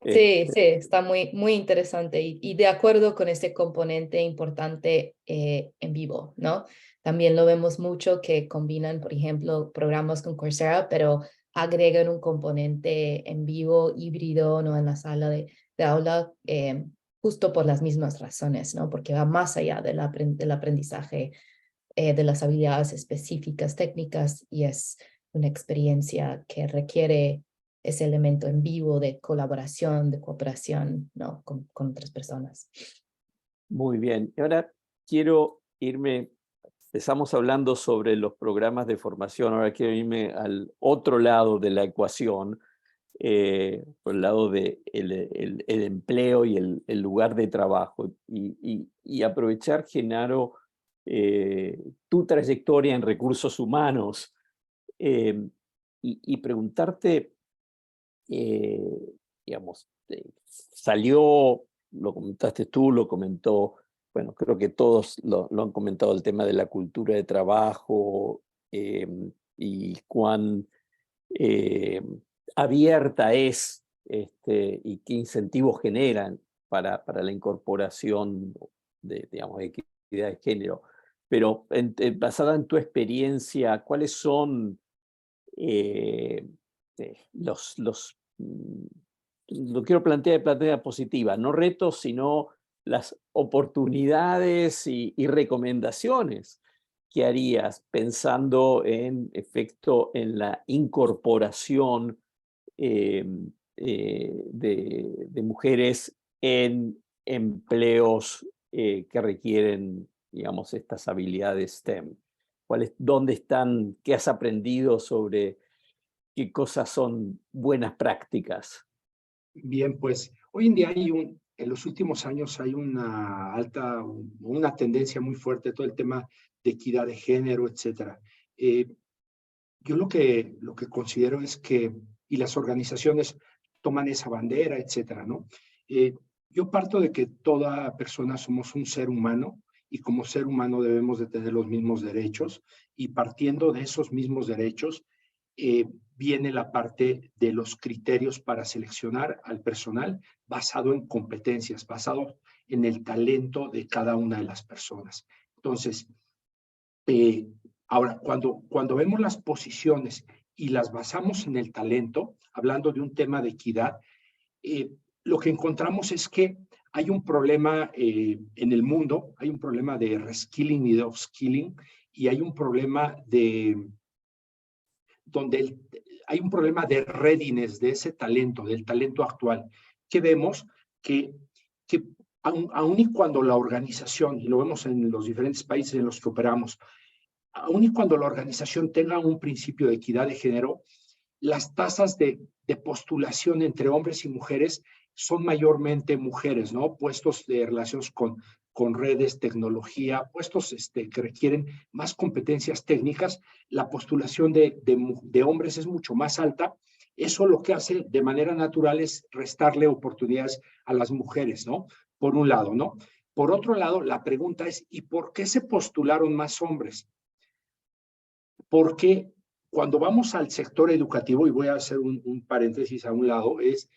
Sí, sí, está muy, muy interesante y de acuerdo con este componente importante en vivo, ¿no? También lo vemos mucho que combinan, por ejemplo, programas con Coursera, pero agregan un componente en vivo, híbrido, ¿no? En la sala de aula, justo por las mismas razones, ¿no? Porque va más allá del aprendizaje de las habilidades específicas, técnicas, y es una experiencia que requiere ese elemento en vivo de colaboración, de cooperación, ¿no? con otras personas. Muy bien. Y ahora quiero irme, empezamos hablando sobre los programas de formación, ahora quiero irme al otro lado de la ecuación, por el lado del el empleo y el lugar de trabajo, y aprovechar, Genaro, tu trayectoria en recursos humanos, y preguntarte, digamos, salió, lo comentaste tú, lo comentó, bueno, creo que todos lo han comentado, el tema de la cultura de trabajo, y cuán abierta es, y qué incentivos generan para la incorporación de, digamos, de equidad de género. Pero basada en tu experiencia, ¿cuáles son lo quiero plantear de manera positiva, no retos, sino las oportunidades y recomendaciones que harías pensando en efecto en la incorporación de mujeres en empleos que requieren, digamos, estas habilidades STEM? ¿Dónde están? ¿Qué has aprendido sobre qué cosas son buenas prácticas? Bien, pues hoy en día en los últimos años hay una tendencia muy fuerte, todo el tema de equidad de género, etcétera. Yo lo que considero es que, y las organizaciones toman esa bandera, etcétera, ¿no? Yo parto de que toda persona somos un ser humano y como ser humano debemos de tener los mismos derechos, y partiendo de esos mismos derechos viene la parte de los criterios para seleccionar al personal basado en competencias, basado en el talento de cada una de las personas. Entonces, ahora, cuando vemos las posiciones y las basamos en el talento, hablando de un tema de equidad, lo que encontramos es que hay un problema en el mundo, hay un problema de reskilling y de upskilling, y hay un problema hay un problema de readiness de ese talento, del talento actual, que vemos que aun y cuando la organización, y lo vemos en los diferentes países en los que operamos, aun y cuando la organización tenga un principio de equidad de género, las tasas de postulación entre hombres y mujeres son mayormente mujeres, ¿no? Puestos de relaciones con redes, tecnología, puestos que requieren más competencias técnicas, la postulación de hombres es mucho más alta. Eso lo que hace de manera natural es restarle oportunidades a las mujeres, ¿no? Por un lado, ¿no? Por otro lado, la pregunta es, ¿y por qué se postularon más hombres? Porque cuando vamos al sector educativo, y voy a hacer un paréntesis a un lado, es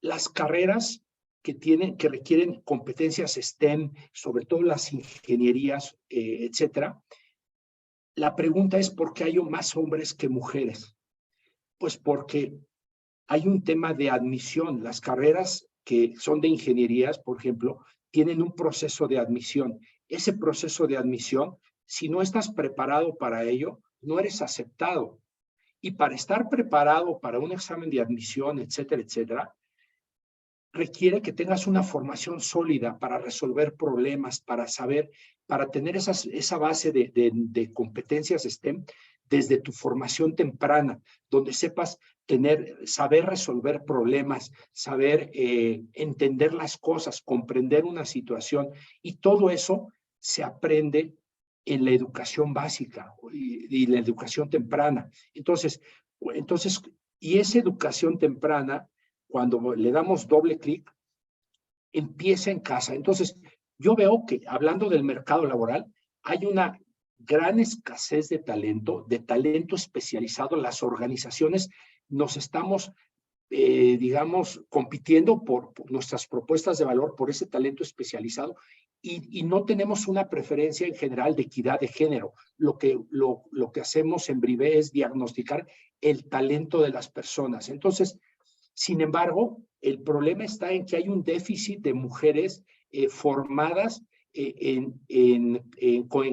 las carreras que requieren competencias STEM, sobre todo las ingenierías, etcétera. La pregunta es, ¿por qué hay más hombres que mujeres? Pues porque hay un tema de admisión. Las carreras que son de ingenierías, por ejemplo, tienen un proceso de admisión. Ese proceso de admisión, si no estás preparado para ello, no eres aceptado. Y para estar preparado para un examen de admisión, etcétera, etcétera, requiere que tengas una formación sólida para resolver problemas, para tener esa base de competencias STEM desde tu formación temprana, donde sepas saber resolver problemas, saber entender las cosas, comprender una situación, y todo eso se aprende en la educación básica y la educación temprana. Entonces, y esa educación temprana, cuando le damos doble clic, empieza en casa. Entonces, yo veo que, hablando del mercado laboral, hay una gran escasez de talento especializado. Las organizaciones nos estamos, digamos, compitiendo por nuestras propuestas de valor, por ese talento especializado, y no tenemos una preferencia en general de equidad de género. Lo que hacemos en Brivé es diagnosticar el talento de las personas. Entonces, sin embargo, el problema está en que hay un déficit de mujeres formadas en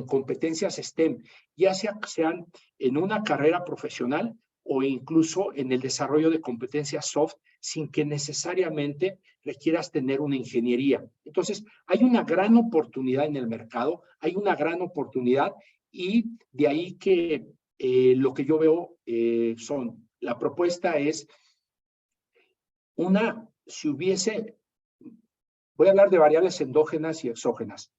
competencias STEM, ya sean en una carrera profesional o incluso en el desarrollo de competencias soft, sin que necesariamente requieras tener una ingeniería. Entonces, hay una gran oportunidad en el mercado, hay una gran oportunidad, y de ahí que lo que yo veo la propuesta es voy a hablar de variables endógenas y exógenas.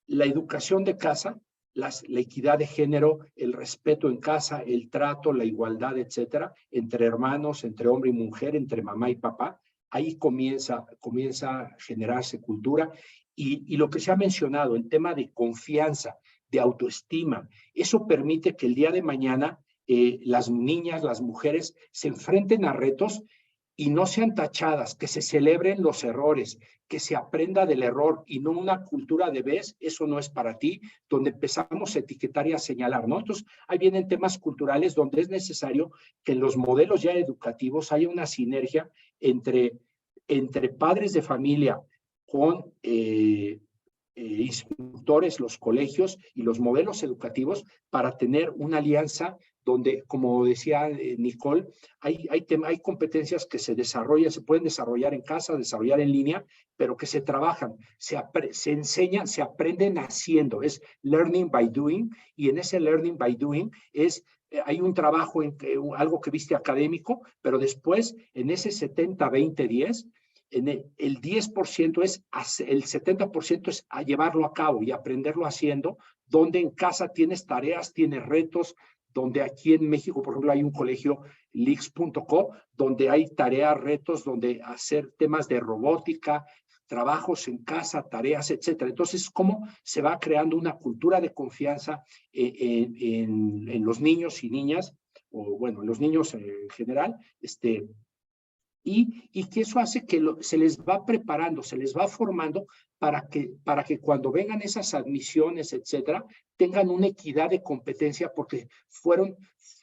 La educación de casa, la equidad de género, el respeto en casa, el trato, la igualdad, etcétera, entre hermanos, entre hombre y mujer, entre mamá y papá, ahí comienza a generarse cultura. Y lo que se ha mencionado, el tema de confianza, de autoestima, eso permite que el día de mañana las niñas, las mujeres se enfrenten a retos y no sean tachadas, que se celebren los errores, que se aprenda del error y no una cultura de ves, eso no es para ti, donde empezamos a etiquetar y a señalar, ¿no? Entonces, ahí vienen temas culturales donde es necesario que en los modelos ya educativos haya una sinergia entre padres de familia con instructores, los colegios y los modelos educativos, para tener una alianza donde, como decía Nicole, hay competencias que se desarrollan, se pueden desarrollar en casa, desarrollar en línea, pero que se trabajan, se enseñan, se aprenden haciendo, es learning by doing, y en ese learning by doing hay un trabajo, algo que viste académico, pero después en ese 70-20-10, el 10% el 70% es a llevarlo a cabo y aprenderlo haciendo, donde en casa tienes tareas, tienes retos, donde aquí en México, por ejemplo, hay un colegio, Lix.co, donde hay tareas, retos, donde hacer temas de robótica, trabajos en casa, tareas, etcétera. Entonces, ¿cómo se va creando una cultura de confianza en los niños y niñas, o bueno, en los niños en general, y que eso hace que se les va preparando, se les va formando para que cuando vengan esas admisiones, etcétera, tengan una equidad de competencia porque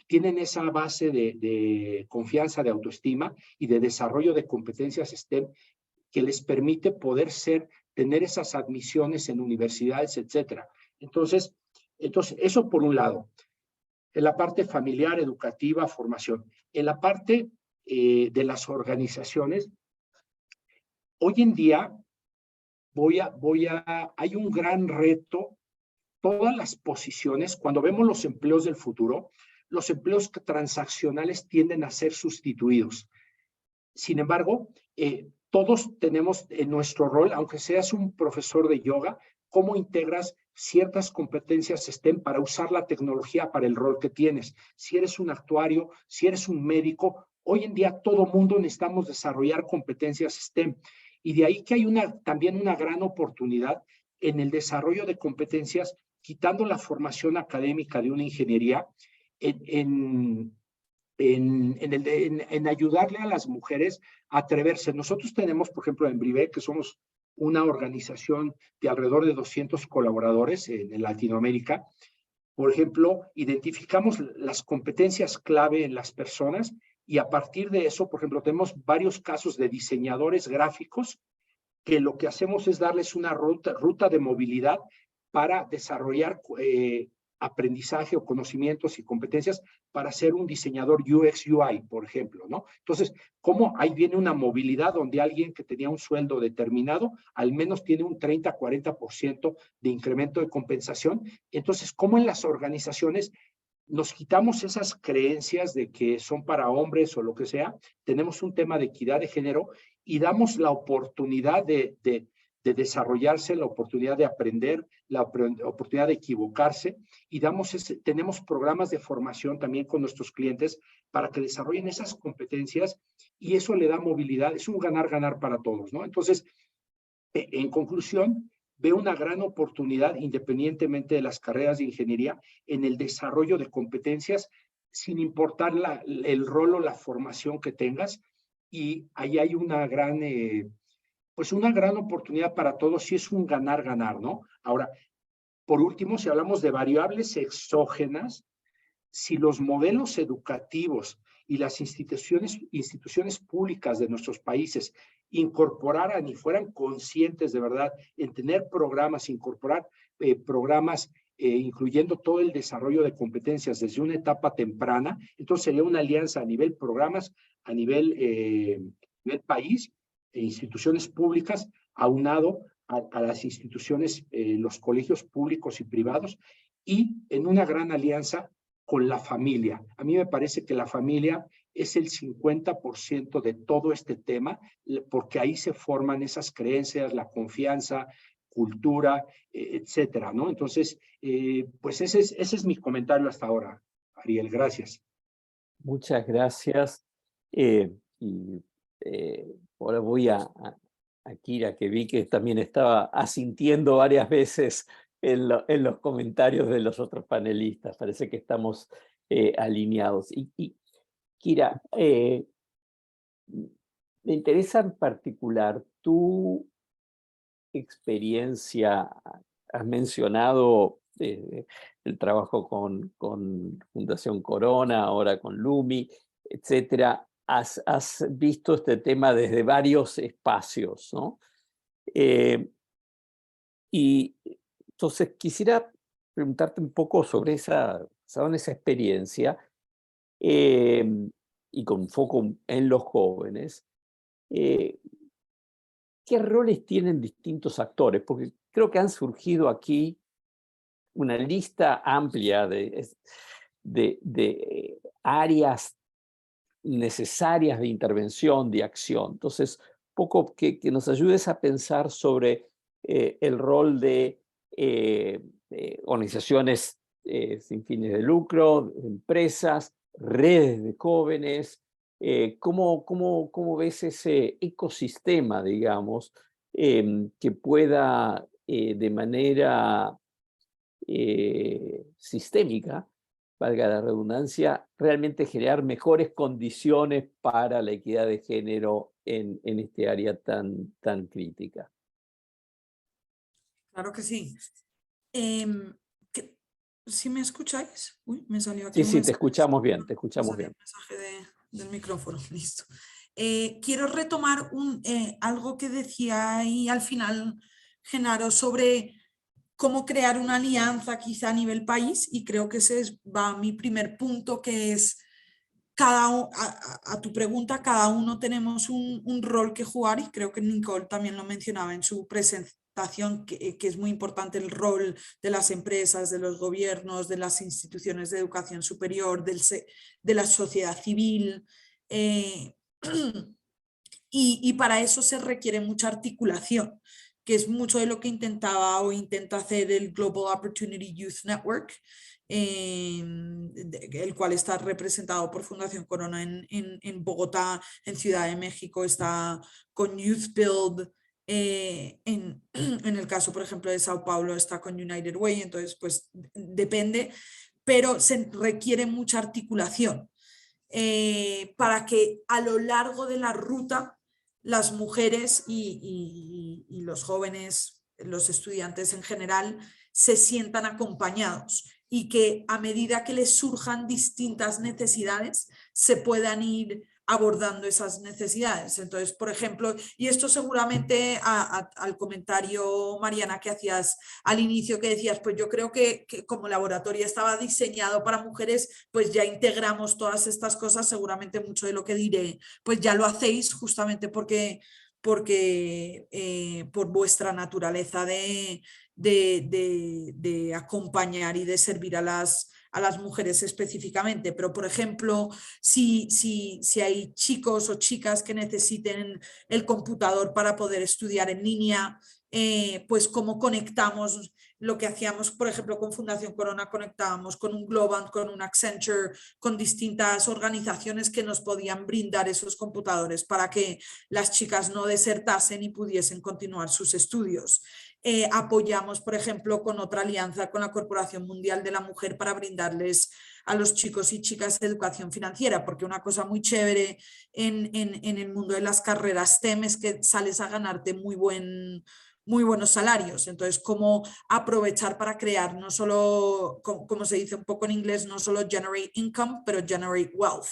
tienen esa base de confianza, de autoestima y de desarrollo de competencias STEM que les permite poder tener esas admisiones en universidades, etcétera. Entonces, eso por un lado. En la parte familiar, educativa, formación. En la parte de las organizaciones, hoy en día hay un gran reto. Todas las posiciones, cuando vemos los empleos del futuro, los empleos transaccionales tienden a ser sustituidos. Sin embargo, todos tenemos en nuestro rol, aunque seas un profesor de yoga, cómo integras ciertas competencias STEM para usar la tecnología para el rol que tienes. Si eres un actuario, si eres un médico, hoy en día todo mundo necesitamos desarrollar competencias STEM. Y de ahí que hay también una gran oportunidad en el desarrollo de competencias, quitando la formación académica de una ingeniería, en ayudarle a las mujeres a atreverse. Nosotros tenemos, por ejemplo, en Brivé, que somos una organización de alrededor de 200 colaboradores en Latinoamérica. Por ejemplo, identificamos las competencias clave en las personas y a partir de eso, por ejemplo, tenemos varios casos de diseñadores gráficos que lo que hacemos es darles una ruta de movilidad para desarrollar aprendizaje o conocimientos y competencias para ser un diseñador UX UI, por ejemplo, ¿no? Entonces, ¿cómo ahí viene una movilidad donde alguien que tenía un sueldo determinado al menos tiene un 30-40% de incremento de compensación? Entonces, ¿cómo en las organizaciones nos quitamos esas creencias de que son para hombres o lo que sea? Tenemos un tema de equidad de género y damos la oportunidad de desarrollarse, la oportunidad de aprender, la oportunidad de equivocarse y tenemos programas de formación también con nuestros clientes para que desarrollen esas competencias y eso le da movilidad, es un ganar-ganar para todos, ¿no? Entonces, en conclusión, veo una gran oportunidad independientemente de las carreras de ingeniería en el desarrollo de competencias sin importar el rol o la formación que tengas y ahí hay una gran oportunidad para todos y es un ganar-ganar, ¿no? Ahora, por último, si hablamos de variables exógenas, si los modelos educativos y las instituciones públicas de nuestros países incorporaran y fueran conscientes de verdad en tener programas, incorporar programas incluyendo todo el desarrollo de competencias desde una etapa temprana, entonces sería una alianza a nivel programas, a nivel país, instituciones públicas, aunado a las instituciones, los colegios públicos y privados, y en una gran alianza con la familia. A mí me parece que la familia es el 50% de todo este tema, porque ahí se forman esas creencias, la confianza, cultura, etcétera, ¿no? Entonces, pues ese es mi comentario hasta ahora, Ariel. Gracias. Muchas gracias. Ahora voy a Kira, que vi que también estaba asintiendo varias veces en los comentarios de los otros panelistas. Parece que estamos alineados. Y Kira, me interesa en particular tu experiencia. Has mencionado el trabajo con Fundación Corona, ahora con Lumi, etcétera. Has visto este tema desde varios espacios, ¿no? Y entonces quisiera preguntarte un poco sobre esa experiencia y con foco en los jóvenes, ¿qué roles tienen distintos actores? Porque creo que han surgido aquí una lista amplia de áreas necesarias de intervención, de acción. Entonces, poco que nos ayudes a pensar sobre el rol de organizaciones sin fines de lucro, empresas, redes de jóvenes. ¿Cómo ves ese ecosistema, digamos, que pueda de manera sistémica, valga la redundancia, realmente generar mejores condiciones para la equidad de género en este área tan crítica? Claro que sí. ¿Sí me escucháis? Uy, me salió aquí Sí, un sí, te mensaje. escuchamos bien, te Me escuchamos salió bien. un mensaje del micrófono, listo. Quiero retomar algo que decía ahí al final Genaro sobre cómo crear una alianza quizá a nivel país, y creo que ese va a mi primer punto, que es a tu pregunta, cada uno tenemos un rol que jugar, y creo que Nicole también lo mencionaba en su presentación, que es muy importante el rol de las empresas, de los gobiernos, de las instituciones de educación superior, de la sociedad civil. Y para eso se requiere mucha articulación, que es mucho de lo que intentaba o intenta hacer el Global Opportunity Youth Network, el cual está representado por Fundación Corona en Bogotá, en Ciudad de México está con Youth Build, en el caso, por ejemplo, de Sao Paulo está con United Way, entonces pues depende, pero se requiere mucha articulación. Para que a lo largo de la ruta las mujeres y los jóvenes, los estudiantes en general, se sientan acompañados y que a medida que les surjan distintas necesidades se puedan ir abordando esas necesidades. Entonces, por ejemplo, y esto seguramente al comentario, Mariana, que hacías al inicio, que decías, pues yo creo que como laboratorio estaba diseñado para mujeres, pues ya integramos todas estas cosas, seguramente mucho de lo que diré, pues ya lo hacéis justamente porque por vuestra naturaleza de acompañar y de servir a las mujeres específicamente. Pero, por ejemplo, si hay chicos o chicas que necesiten el computador para poder estudiar en línea, pues cómo conectamos lo que hacíamos, por ejemplo, con Fundación Corona, conectábamos con un Globant, con un Accenture, con distintas organizaciones que nos podían brindar esos computadores para que las chicas no desertasen y pudiesen continuar sus estudios. Apoyamos, por ejemplo, con otra alianza con la Corporación Mundial de la Mujer para brindarles a los chicos y chicas educación financiera, porque una cosa muy chévere en el mundo de las carreras STEM es que sales a ganarte muy buenos salarios. Entonces, cómo aprovechar para crear no solo, como se dice un poco en inglés, no solo generate income, pero generate wealth.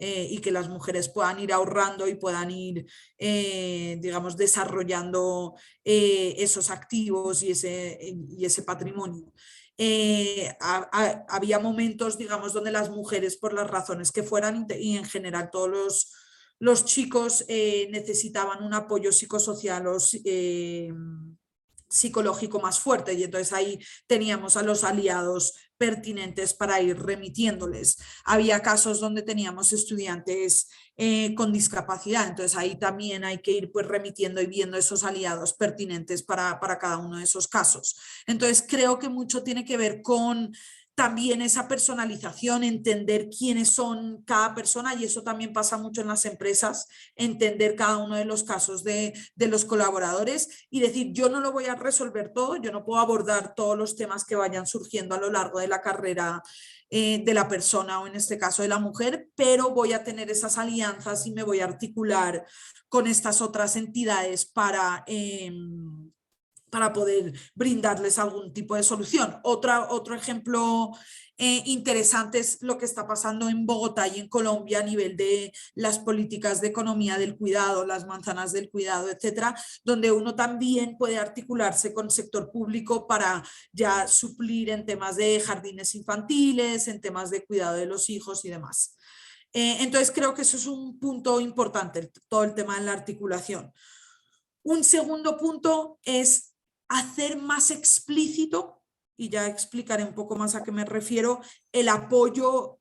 Y que las mujeres puedan ir ahorrando y puedan ir, digamos, desarrollando esos activos y ese patrimonio. Había momentos, digamos, donde las mujeres, por las razones que fueran, y en general todos los chicos necesitaban un apoyo psicosocial o psicológico más fuerte, y entonces ahí teníamos a los aliados pertinentes para ir remitiéndoles. Había casos donde teníamos estudiantes con discapacidad, entonces ahí también hay que ir pues remitiendo y viendo esos aliados pertinentes para cada uno de esos casos. Entonces creo que mucho tiene que ver con también esa personalización, entender quiénes son cada persona, y eso también pasa mucho en las empresas, entender cada uno de los casos de los colaboradores y decir, yo no lo voy a resolver todo, yo no puedo abordar todos los temas que vayan surgiendo a lo largo de la carrera de la persona, o en este caso de la mujer, pero voy a tener esas alianzas y me voy a articular con estas otras entidades para poder brindarles algún tipo de solución. Otro ejemplo interesante es lo que está pasando en Bogotá y en Colombia a nivel de las políticas de economía del cuidado, las manzanas del cuidado, etcétera, donde uno también puede articularse con el sector público para ya suplir en temas de jardines infantiles, en temas de cuidado de los hijos y demás. Entonces creo que eso es un punto importante, todo el tema de la articulación. Un segundo punto es hacer más explícito, y ya explicaré un poco más a qué me refiero, el apoyo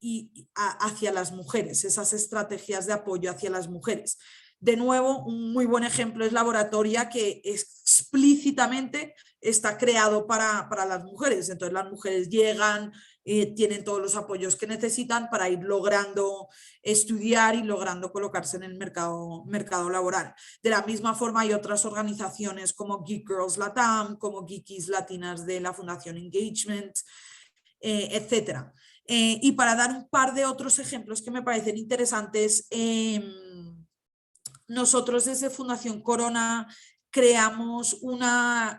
hacia las mujeres, esas estrategias de apoyo hacia las mujeres. De nuevo, un muy buen ejemplo es Laboratoria, que explícitamente está creado para las mujeres. Entonces las mujeres llegan, tienen todos los apoyos que necesitan para ir logrando estudiar y logrando colocarse en el mercado laboral. De la misma forma hay otras organizaciones como Geek Girls Latam, como Geekies Latinas de la Fundación Engagement, etcétera. Y para dar un par de otros ejemplos que me parecen interesantes, nosotros desde Fundación Corona creamos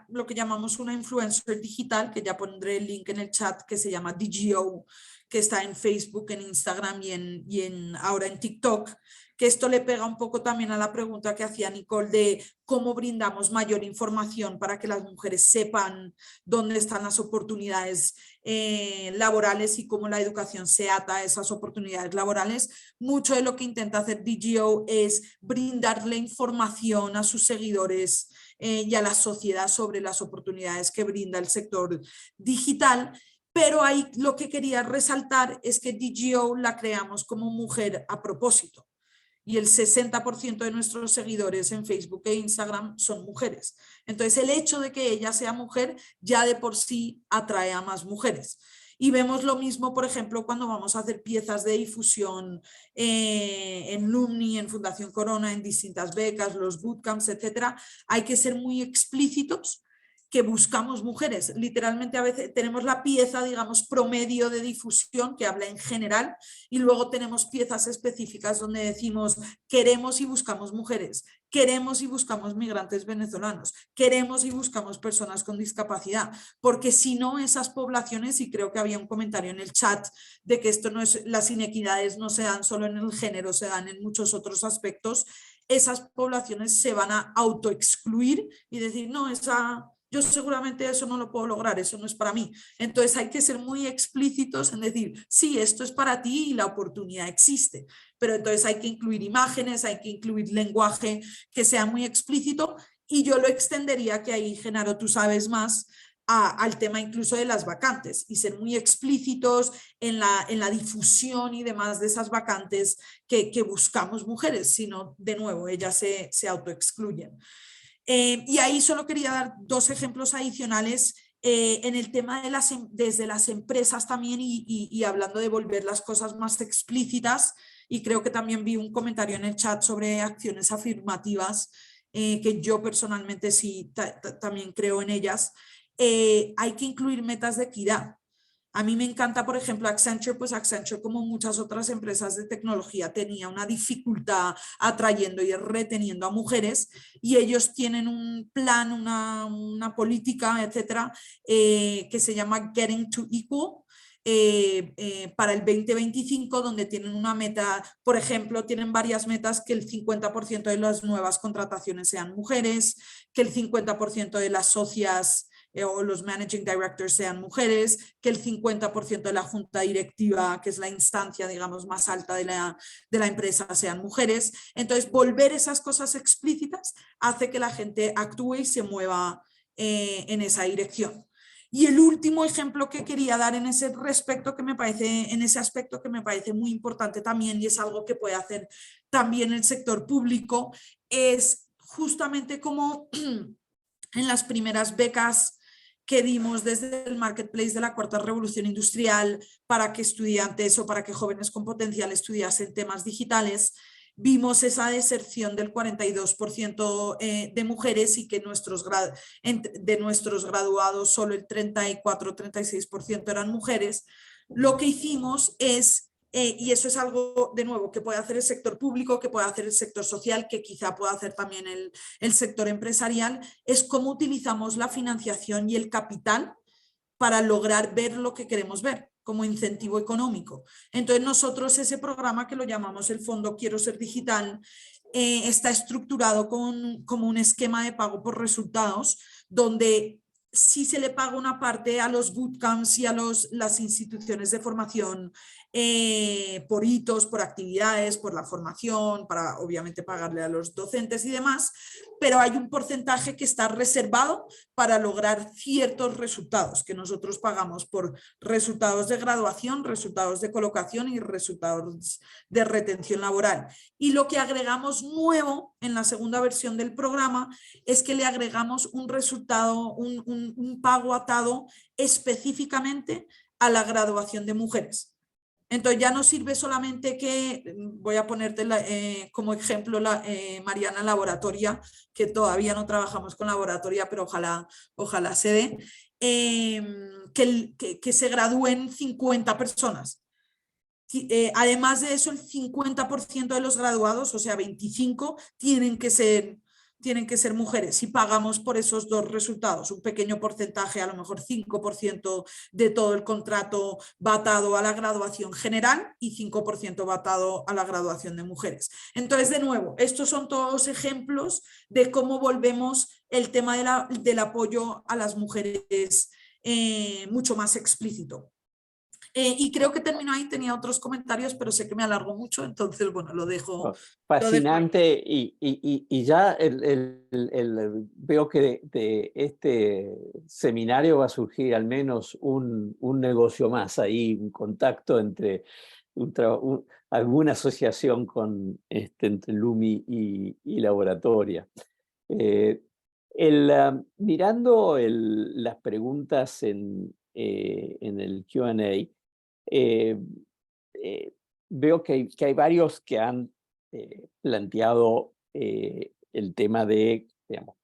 lo que llamamos una influencer digital, que ya pondré el link en el chat, que se llama DGO, que está en Facebook, en Instagram y ahora en TikTok, que esto le pega un poco también a la pregunta que hacía Nicole de cómo brindamos mayor información para que las mujeres sepan dónde están las oportunidades laborales y cómo la educación se ata a esas oportunidades laborales. Mucho de lo que intenta hacer DGO es brindarle información a sus seguidores y a la sociedad sobre las oportunidades que brinda el sector digital. Pero ahí lo que quería resaltar es que DGO la creamos como mujer a propósito. Y el 60% de nuestros seguidores en Facebook e Instagram son mujeres. Entonces el hecho de que ella sea mujer ya de por sí atrae a más mujeres. Y vemos lo mismo, por ejemplo, cuando vamos a hacer piezas de difusión en LUMNI, en Fundación Corona, en distintas becas, los bootcamps, etcétera. Hay que ser muy explícitos que buscamos mujeres. Literalmente a veces tenemos la pieza, digamos, promedio de difusión que habla en general y luego tenemos piezas específicas donde decimos queremos y buscamos mujeres, queremos y buscamos migrantes venezolanos, queremos y buscamos personas con discapacidad, porque si no esas poblaciones, y creo que había un comentario en el chat de que esto no es, las inequidades no se dan solo en el género, se dan en muchos otros aspectos, esas poblaciones se van a autoexcluir y decir, no, yo seguramente eso no lo puedo lograr, eso no es para mí. Entonces hay que ser muy explícitos en decir, sí, esto es para ti y la oportunidad existe. Pero entonces hay que incluir imágenes, hay que incluir lenguaje que sea muy explícito y yo lo extendería, que ahí, Genaro, tú sabes más, al tema incluso de las vacantes y ser muy explícitos en la difusión y demás de esas vacantes que buscamos mujeres, sino de nuevo ellas se autoexcluyen. Y ahí solo quería dar dos ejemplos adicionales en el tema de desde las empresas también y hablando de volver las cosas más explícitas, y creo que también vi un comentario en el chat sobre acciones afirmativas, que yo personalmente sí también creo en ellas. Hay que incluir metas de equidad. A mí me encanta, por ejemplo, Accenture, pues Accenture, como muchas otras empresas de tecnología, tenía una dificultad atrayendo y reteniendo a mujeres y ellos tienen un plan, una política, etcétera, que se llama Getting to Equal. Para el 2025, donde tienen una meta, por ejemplo, tienen varias metas, que el 50% de las nuevas contrataciones sean mujeres, que el 50% de las socias o los managing directors sean mujeres, que el 50% de la junta directiva, que es la instancia, digamos, más alta de la empresa, sean mujeres. Entonces, volver esas cosas explícitas hace que la gente actúe y se mueva en esa dirección. Y el último ejemplo que quería dar en ese aspecto que me parece muy importante también, y es algo que puede hacer también el sector público, es justamente como en las primeras becas que dimos desde el Marketplace de la Cuarta Revolución Industrial para que estudiantes o para que jóvenes con potencial estudiasen temas digitales, vimos esa deserción del 42% de mujeres y que de nuestros graduados solo el 34-36% eran mujeres. Lo que hicimos es y eso es algo, de nuevo, que puede hacer el sector público, que puede hacer el sector social, que quizá pueda hacer también el sector empresarial, es cómo utilizamos la financiación y el capital para lograr ver lo que queremos ver como incentivo económico. Entonces nosotros ese programa, que lo llamamos el Fondo Quiero Ser Digital, está estructurado como un esquema de pago por resultados, donde sí se le paga una parte a los bootcamps y a las instituciones de formación por hitos, por actividades, por la formación, para obviamente pagarle a los docentes y demás, pero hay un porcentaje que está reservado para lograr ciertos resultados que nosotros pagamos por resultados de graduación, resultados de colocación y resultados de retención laboral. Y lo que agregamos nuevo en la segunda versión del programa es que le agregamos un resultado, un pago atado específicamente a la graduación de mujeres. Entonces ya no sirve solamente que, voy a ponerte como ejemplo Mariana Laboratoria, que todavía no trabajamos con Laboratoria, pero ojalá se dé, que se gradúen 50 personas. Además de eso, el 50% de los graduados, o sea, 25, tienen que ser mujeres, y pagamos por esos dos resultados. Un pequeño porcentaje, a lo mejor 5% de todo el contrato va atado a la graduación general y 5% va atado a la graduación de mujeres. Entonces, de nuevo, estos son todos ejemplos de cómo volvemos el tema del apoyo a las mujeres mucho más explícito. Y creo que termino ahí, tenía otros comentarios, pero sé que me alargo mucho, entonces, bueno, lo dejo. Fascinante, y ya veo que de este seminario va a surgir al menos un negocio más ahí, un contacto entre alguna asociación entre LUMI y Laboratoria. Mirando las preguntas en el Q&A, veo que hay varios que han planteado el tema de, digamos,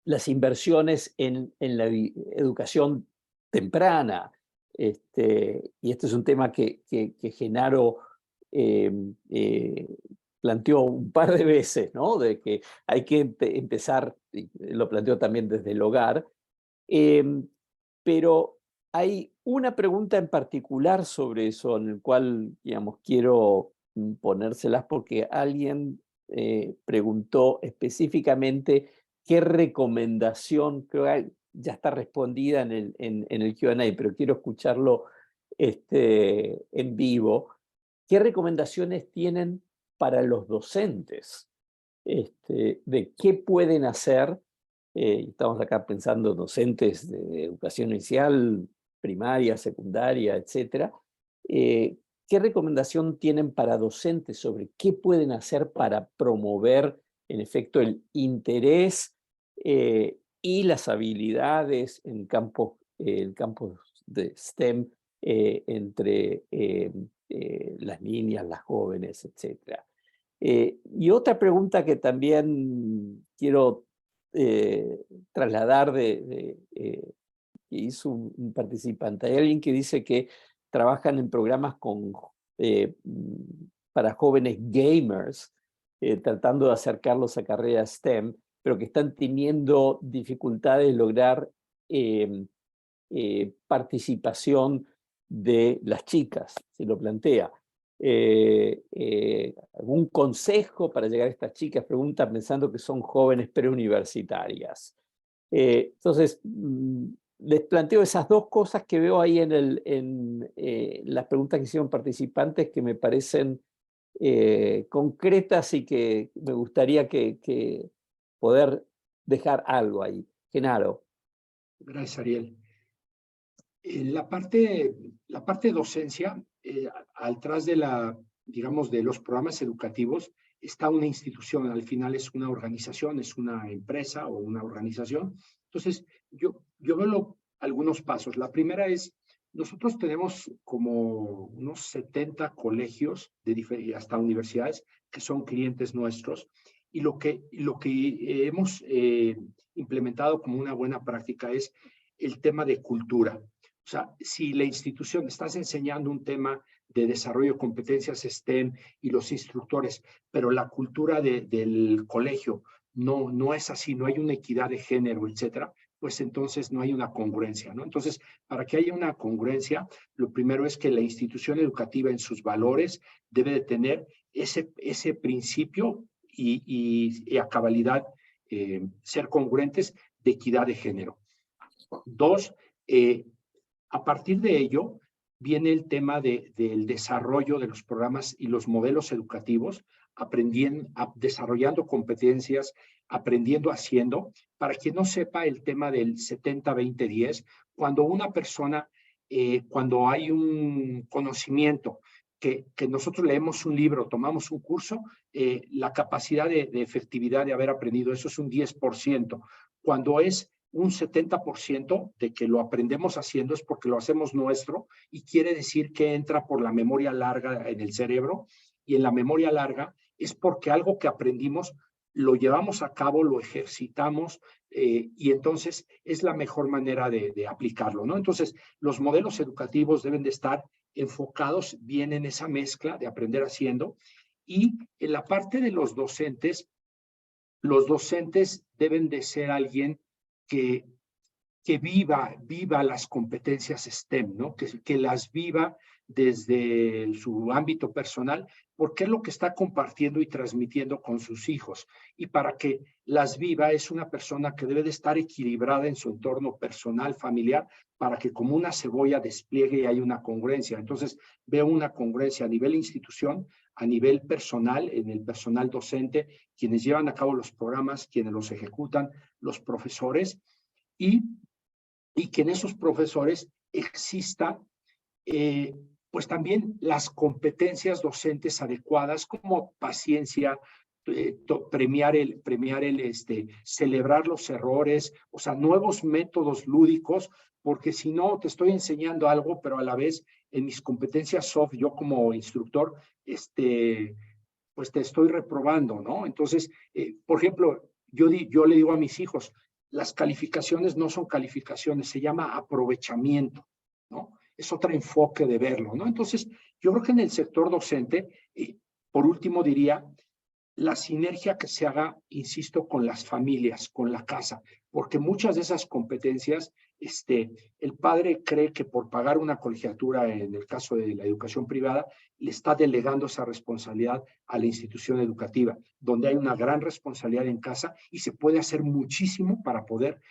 las inversiones en la educación temprana. Y este es un tema que Genaro planteó un par de veces, ¿no? De que hay que empezar, lo planteó también desde el hogar, pero hay una pregunta en particular sobre eso, en el cual, digamos, quiero ponérselas, porque alguien preguntó específicamente qué recomendación, creo que ya está respondida en el Q&A, pero quiero escucharlo en vivo. ¿Qué recomendaciones tienen para los docentes de qué pueden hacer? Estamos acá pensando docentes de educación inicial, primaria, secundaria, etc. ¿Qué recomendación tienen para docentes sobre qué pueden hacer para promover, en efecto, el interés y las habilidades en el campo de STEM entre las niñas, las jóvenes, etc.? Y otra pregunta que también quiero trasladar que hizo un participante. Hay alguien que dice que trabajan en programas para jóvenes gamers, tratando de acercarlos a carreras STEM, pero que están teniendo dificultades de lograr participación de las chicas, se lo plantea. ¿Algún consejo para llegar a estas chicas? Pregunta pensando que son jóvenes preuniversitarias. Entonces, les planteo esas dos cosas que veo ahí en las preguntas que hicieron participantes, que me parecen concretas y que me gustaría que poder dejar algo ahí. Genaro. Gracias, Ariel. La parte de docencia, atrás de digamos, de los programas educativos, está una institución. Al final es una organización, es una empresa o una organización. Entonces, yo veo algunos pasos. La primera es, nosotros tenemos como unos 70 colegios hasta universidades que son clientes nuestros, y lo que hemos implementado como una buena práctica es el tema de cultura. O sea, si la institución estás enseñando un tema de desarrollo de competencias STEM y los instructores, pero la cultura del colegio no es así, no hay una equidad de género, etcétera, pues entonces no hay una congruencia, ¿no? Entonces, para que haya una congruencia, lo primero es que la institución educativa en sus valores debe de tener ese principio y a cabalidad ser congruentes de equidad de género. 2, a partir de ello, viene el tema del desarrollo de los programas y los modelos educativos, desarrollando competencias, aprendiendo haciendo. Para quien no sepa el tema del 70-20-10, cuando una persona, cuando hay un conocimiento, que nosotros leemos un libro, tomamos un curso, la capacidad de efectividad de haber aprendido eso es un 10%. Cuando es un 70% de que lo aprendemos haciendo es porque lo hacemos nuestro y quiere decir que entra por la memoria larga en el cerebro, y en la memoria larga es porque algo que aprendimos lo llevamos a cabo, lo ejercitamos y entonces es la mejor manera de aplicarlo, ¿no? Entonces, los modelos educativos deben de estar enfocados bien en esa mezcla de aprender haciendo, y en la parte de los docentes deben de ser alguien que viva las competencias STEM, ¿no? Que las viva desde su ámbito personal, porque es lo que está compartiendo y transmitiendo con sus hijos. Y para que las viva es una persona que debe de estar equilibrada en su entorno personal, familiar, para que como una cebolla despliegue y haya una congruencia. Entonces, veo una congruencia a nivel institución, a nivel personal, en el personal docente, quienes llevan a cabo los programas, quienes los ejecutan, los profesores, y que en esos profesores exista pues también las competencias docentes adecuadas, como paciencia, celebrar los errores, o sea, nuevos métodos lúdicos, porque si no te estoy enseñando algo, pero a la vez en mis competencias soft, yo como instructor, pues te estoy reprobando, ¿no? Entonces, por ejemplo, yo le digo a mis hijos, las calificaciones no son calificaciones, se llama aprovechamiento, ¿no? Es otro enfoque de verlo, ¿no? Entonces, yo creo que en el sector docente, por último diría, la sinergia que se haga, insisto, con las familias, con la casa, porque muchas de esas competencias, el padre cree que por pagar una colegiatura, en el caso de la educación privada, le está delegando esa responsabilidad a la institución educativa, donde hay una gran responsabilidad en casa y se puede hacer muchísimo para poder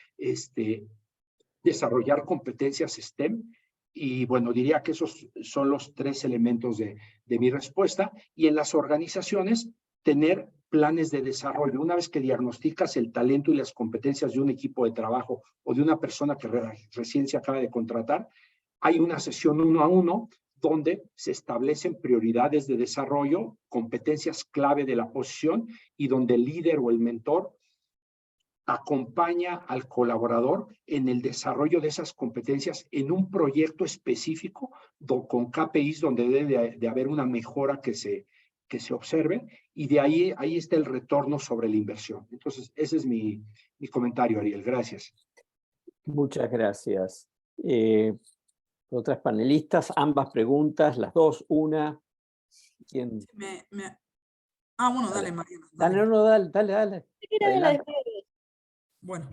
desarrollar competencias STEM. Y bueno, diría que esos son los 3 elementos de mi respuesta. Y en las organizaciones, tener planes de desarrollo. Una vez que diagnosticas el talento y las competencias de un equipo de trabajo o de una persona que recién se acaba de contratar, hay una sesión 1 a 1 donde se establecen prioridades de desarrollo, competencias clave de la posición, y donde el líder o el mentor acompaña al colaborador en el desarrollo de esas competencias en un proyecto específico con KPIs donde debe de haber una mejora que se observe, y de ahí está el retorno sobre la inversión. Entonces, ese es mi comentario, Ariel. Gracias. Muchas gracias. Otras panelistas, ambas preguntas, las dos, una. ¿Quién? Bueno, dale, Mariana. Dale. Adelante. Bueno,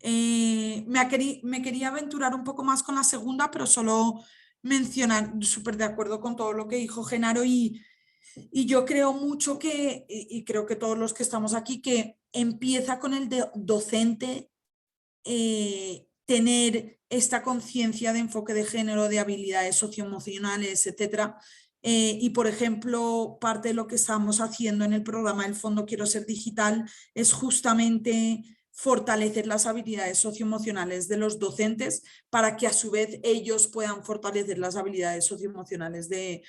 me quería aventurar un poco más con la segunda, pero solo mencionar, súper de acuerdo con todo lo que dijo Genaro, y yo creo mucho que, y creo que todos los que estamos aquí, que empieza con el docente tener esta conciencia de enfoque de género, de habilidades socioemocionales, etcétera. Y, por ejemplo, parte de lo que estamos haciendo en el programa del Fondo Quiero Ser Digital es justamente fortalecer las habilidades socioemocionales de los docentes para que a su vez ellos puedan fortalecer las habilidades socioemocionales de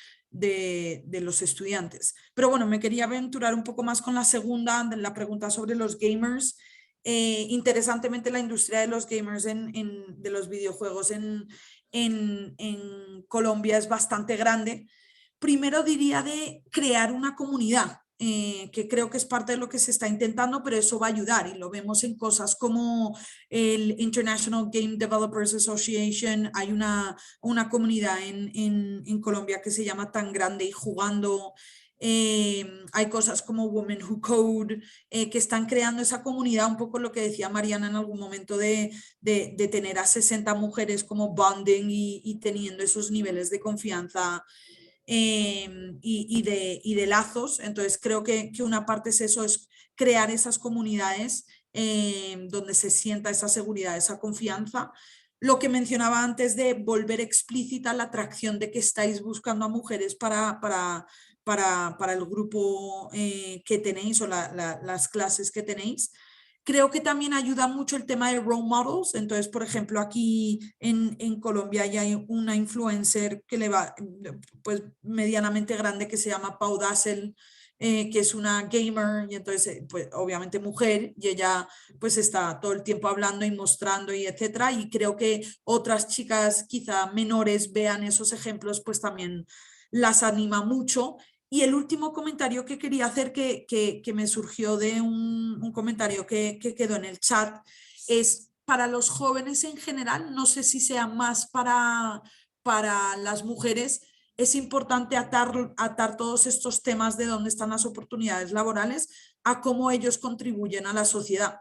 los estudiantes. Pero bueno, me quería aventurar un poco más con la segunda, de la pregunta sobre los gamers. Interesantemente, la industria de los gamers de los videojuegos en Colombia es bastante grande. Primero diría de crear una comunidad. que creo que es parte de lo que se está intentando, pero eso va a ayudar y lo vemos en cosas como el International Game Developers Association. Hay una comunidad en Colombia que se llama Tan Grande y Jugando. Hay cosas como Women Who Code, que están creando esa comunidad, un poco lo que decía Mariana en algún momento de tener a 60 mujeres como bonding y teniendo esos niveles de confianza y de lazos. Entonces creo que una parte es eso, es crear esas comunidades donde se sienta esa seguridad, esa confianza. Lo que mencionaba antes de volver explícita la atracción de que estáis buscando a mujeres para el grupo que tenéis o las clases que tenéis. Creo que también ayuda mucho el tema de role models. Entonces, por ejemplo, aquí en Colombia ya hay una influencer que le va, pues, medianamente grande, que se llama Pau Dassel, que es una gamer y entonces, pues, obviamente mujer, y ella pues está todo el tiempo hablando y mostrando y etcétera. Y creo que otras chicas quizá menores vean esos ejemplos, pues también las anima mucho. Y el último comentario que quería hacer, que me surgió de un comentario que quedó en el chat, es para los jóvenes en general, no sé si sea más para las mujeres, es importante atar todos estos temas de dónde están las oportunidades laborales a cómo ellos contribuyen a la sociedad.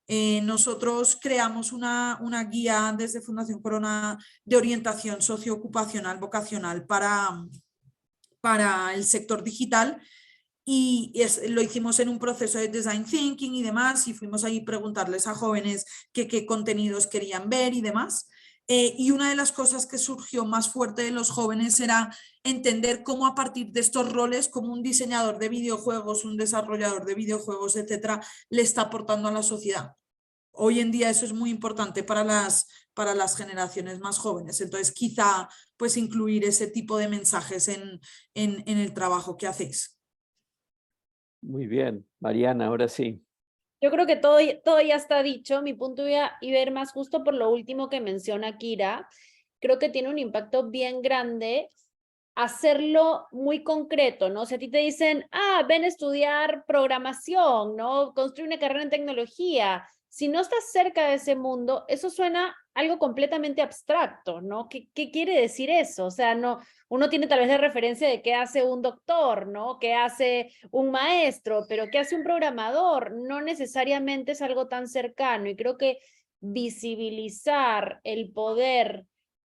Nosotros creamos una guía desde Fundación Corona de orientación socioocupacional vocacional para el sector digital y lo hicimos en un proceso de design thinking y demás, y fuimos ahí a preguntarles a jóvenes qué contenidos querían ver y demás. Y una de las cosas que surgió más fuerte de los jóvenes era entender cómo a partir de estos roles, como un diseñador de videojuegos, un desarrollador de videojuegos, etcétera, le está aportando a la sociedad. Hoy en día eso es muy importante para las generaciones más jóvenes. Entonces, quizá pues incluir ese tipo de mensajes en el trabajo que hacéis. Muy bien, Mariana, ahora sí. Yo creo que todo ya está dicho. Mi punto iba a ir más justo por lo último que menciona Kira. Creo que tiene un impacto bien grande hacerlo muy concreto, ¿no? Si a ti te dicen, ven a estudiar programación, ¿no? Construye una carrera en tecnología. Si no estás cerca de ese mundo, eso suena algo completamente abstracto, ¿no? ¿Qué quiere decir eso? O sea, no, uno tiene tal vez de referencia de qué hace un doctor, ¿no? ¿Qué hace un maestro? Pero ¿qué hace un programador? No necesariamente es algo tan cercano, y creo que visibilizar el poder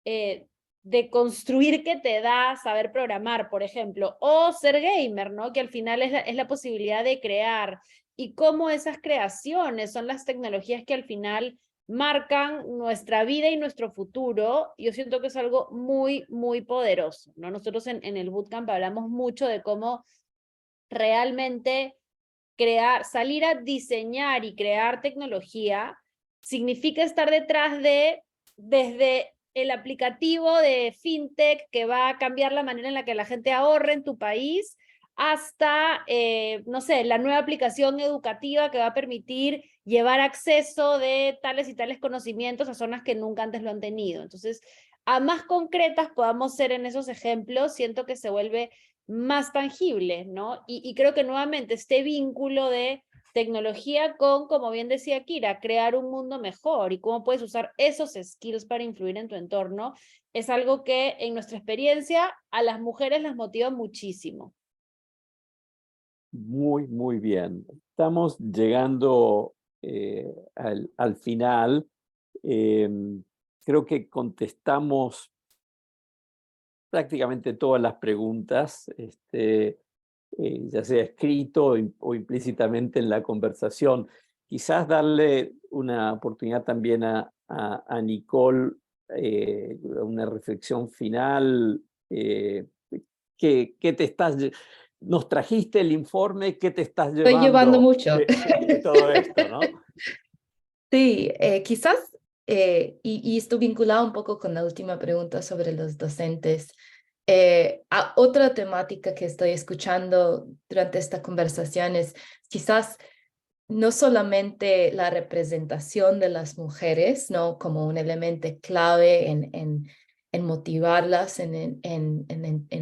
de construir que te da saber programar, por ejemplo, o ser gamer, ¿no? Que al final es la posibilidad de crear, y cómo esas creaciones son las tecnologías que al final marcan nuestra vida y nuestro futuro. Yo siento que es algo muy, muy poderoso, ¿no? Nosotros en el bootcamp hablamos mucho de cómo realmente salir a diseñar y crear tecnología significa estar detrás desde el aplicativo de fintech que va a cambiar la manera en la que la gente ahorra en tu país, hasta, no sé, la nueva aplicación educativa que va a permitir llevar acceso de tales y tales conocimientos a zonas que nunca antes lo han tenido. Entonces, a más concretas podamos ser en esos ejemplos, siento que se vuelve más tangible, ¿no? Y creo que nuevamente este vínculo de tecnología con, como bien decía Kira, crear un mundo mejor y cómo puedes usar esos skills para influir en tu entorno, es algo que en nuestra experiencia a las mujeres las motiva muchísimo. Muy, muy bien. Estamos llegando al final. Creo que contestamos prácticamente todas las preguntas, ya sea escrito o implícitamente en la conversación. Quizás darle una oportunidad también a Nicole, una reflexión final. ¿Qué te estás... Nos trajiste el informe, ¿qué te estás llevando? Estoy llevando mucho. De todo esto, ¿no? Sí, quizás, y esto vinculado un poco con la última pregunta sobre los docentes. Otra temática que estoy escuchando durante esta conversación es quizás no solamente la representación de las mujeres, ¿no? Como un elemento clave en motivarlas, en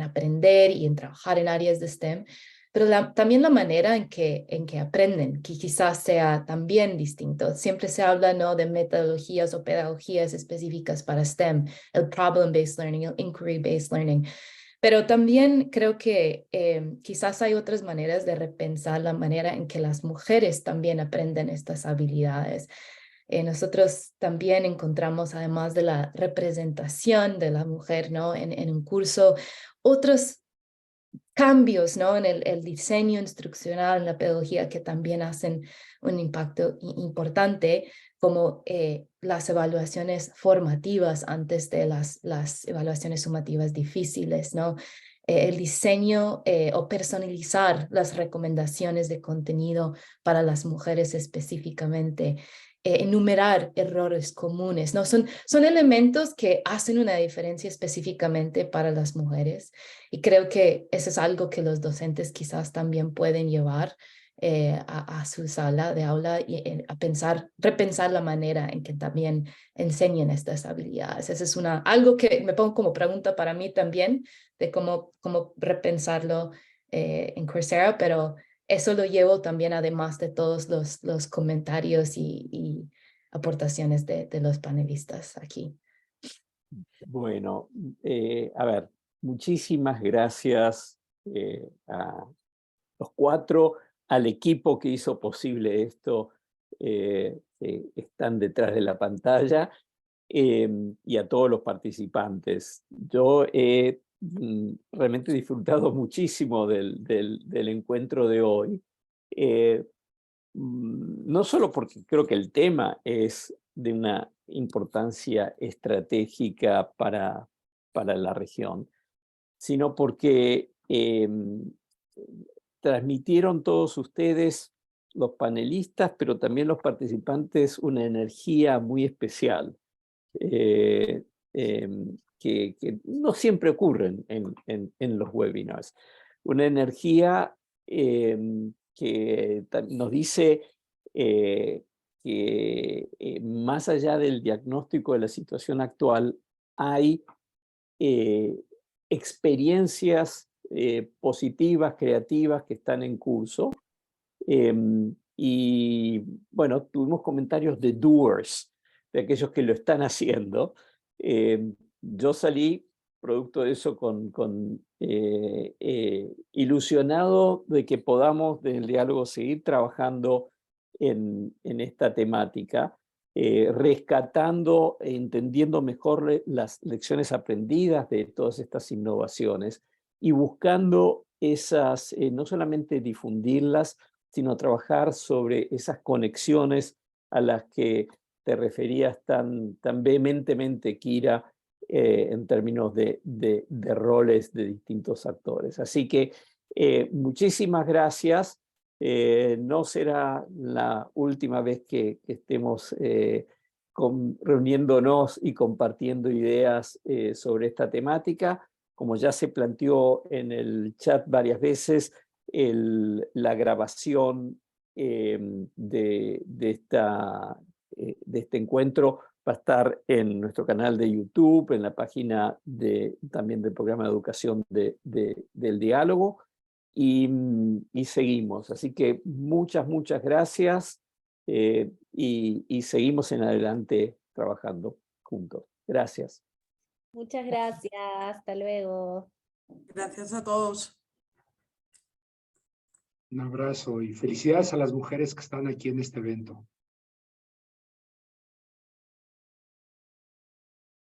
aprender y en trabajar en áreas de STEM, pero también la manera en que aprenden, que quizás sea también distinto. Siempre se habla, ¿no?, de metodologías o pedagogías específicas para STEM, el problem-based learning, el inquiry-based learning. Pero también creo que quizás hay otras maneras de repensar la manera en que las mujeres también aprenden estas habilidades. Nosotros también encontramos, además de la representación de la mujer, ¿no?, en un curso, otros cambios, ¿no?, en el diseño instruccional, en la pedagogía, que también hacen un impacto importante, como las evaluaciones formativas antes de las evaluaciones sumativas difíciles, ¿no? El diseño o personalizar las recomendaciones de contenido para las mujeres específicamente, enumerar errores comunes, ¿no? Son elementos que hacen una diferencia específicamente para las mujeres, y creo que eso es algo que los docentes quizás también pueden llevar a su sala de aula y a repensar la manera en que también enseñen estas habilidades. Eso es algo que me pongo como pregunta para mí también, de cómo repensarlo en Coursera, pero eso lo llevo también, además de todos los comentarios y aportaciones de los panelistas aquí. Bueno, a ver, muchísimas gracias a los cuatro, al equipo que hizo posible esto, están detrás de la pantalla, y a todos los participantes. Yo he realmente disfrutado muchísimo del encuentro de hoy, no solo porque creo que el tema es de una importancia estratégica para la región, sino porque transmitieron todos ustedes, los panelistas, pero también los participantes, una energía muy especial, que no siempre ocurren en los webinars. Una energía que nos dice que más allá del diagnóstico de la situación actual, hay experiencias positivas, creativas que están en curso. Y bueno, tuvimos comentarios de doers, de aquellos que lo están haciendo. Yo salí, producto de eso, ilusionado de que podamos del diálogo seguir trabajando en esta temática, rescatando e entendiendo mejor las lecciones aprendidas de todas estas innovaciones y buscando esas, no solamente difundirlas, sino trabajar sobre esas conexiones a las que te referías tan vehementemente, Kira, en términos de roles de distintos actores. Así que muchísimas gracias. No será la última vez que estemos reuniéndonos y compartiendo ideas sobre esta temática. Como ya se planteó en el chat varias veces, la grabación de este encuentro va a estar en nuestro canal de YouTube, en la página también del programa de educación del diálogo, y seguimos. Así que muchas gracias, y seguimos en adelante trabajando juntos. Gracias. Muchas gracias, hasta luego. Gracias a todos. Un abrazo y felicidades a las mujeres que están aquí en este evento.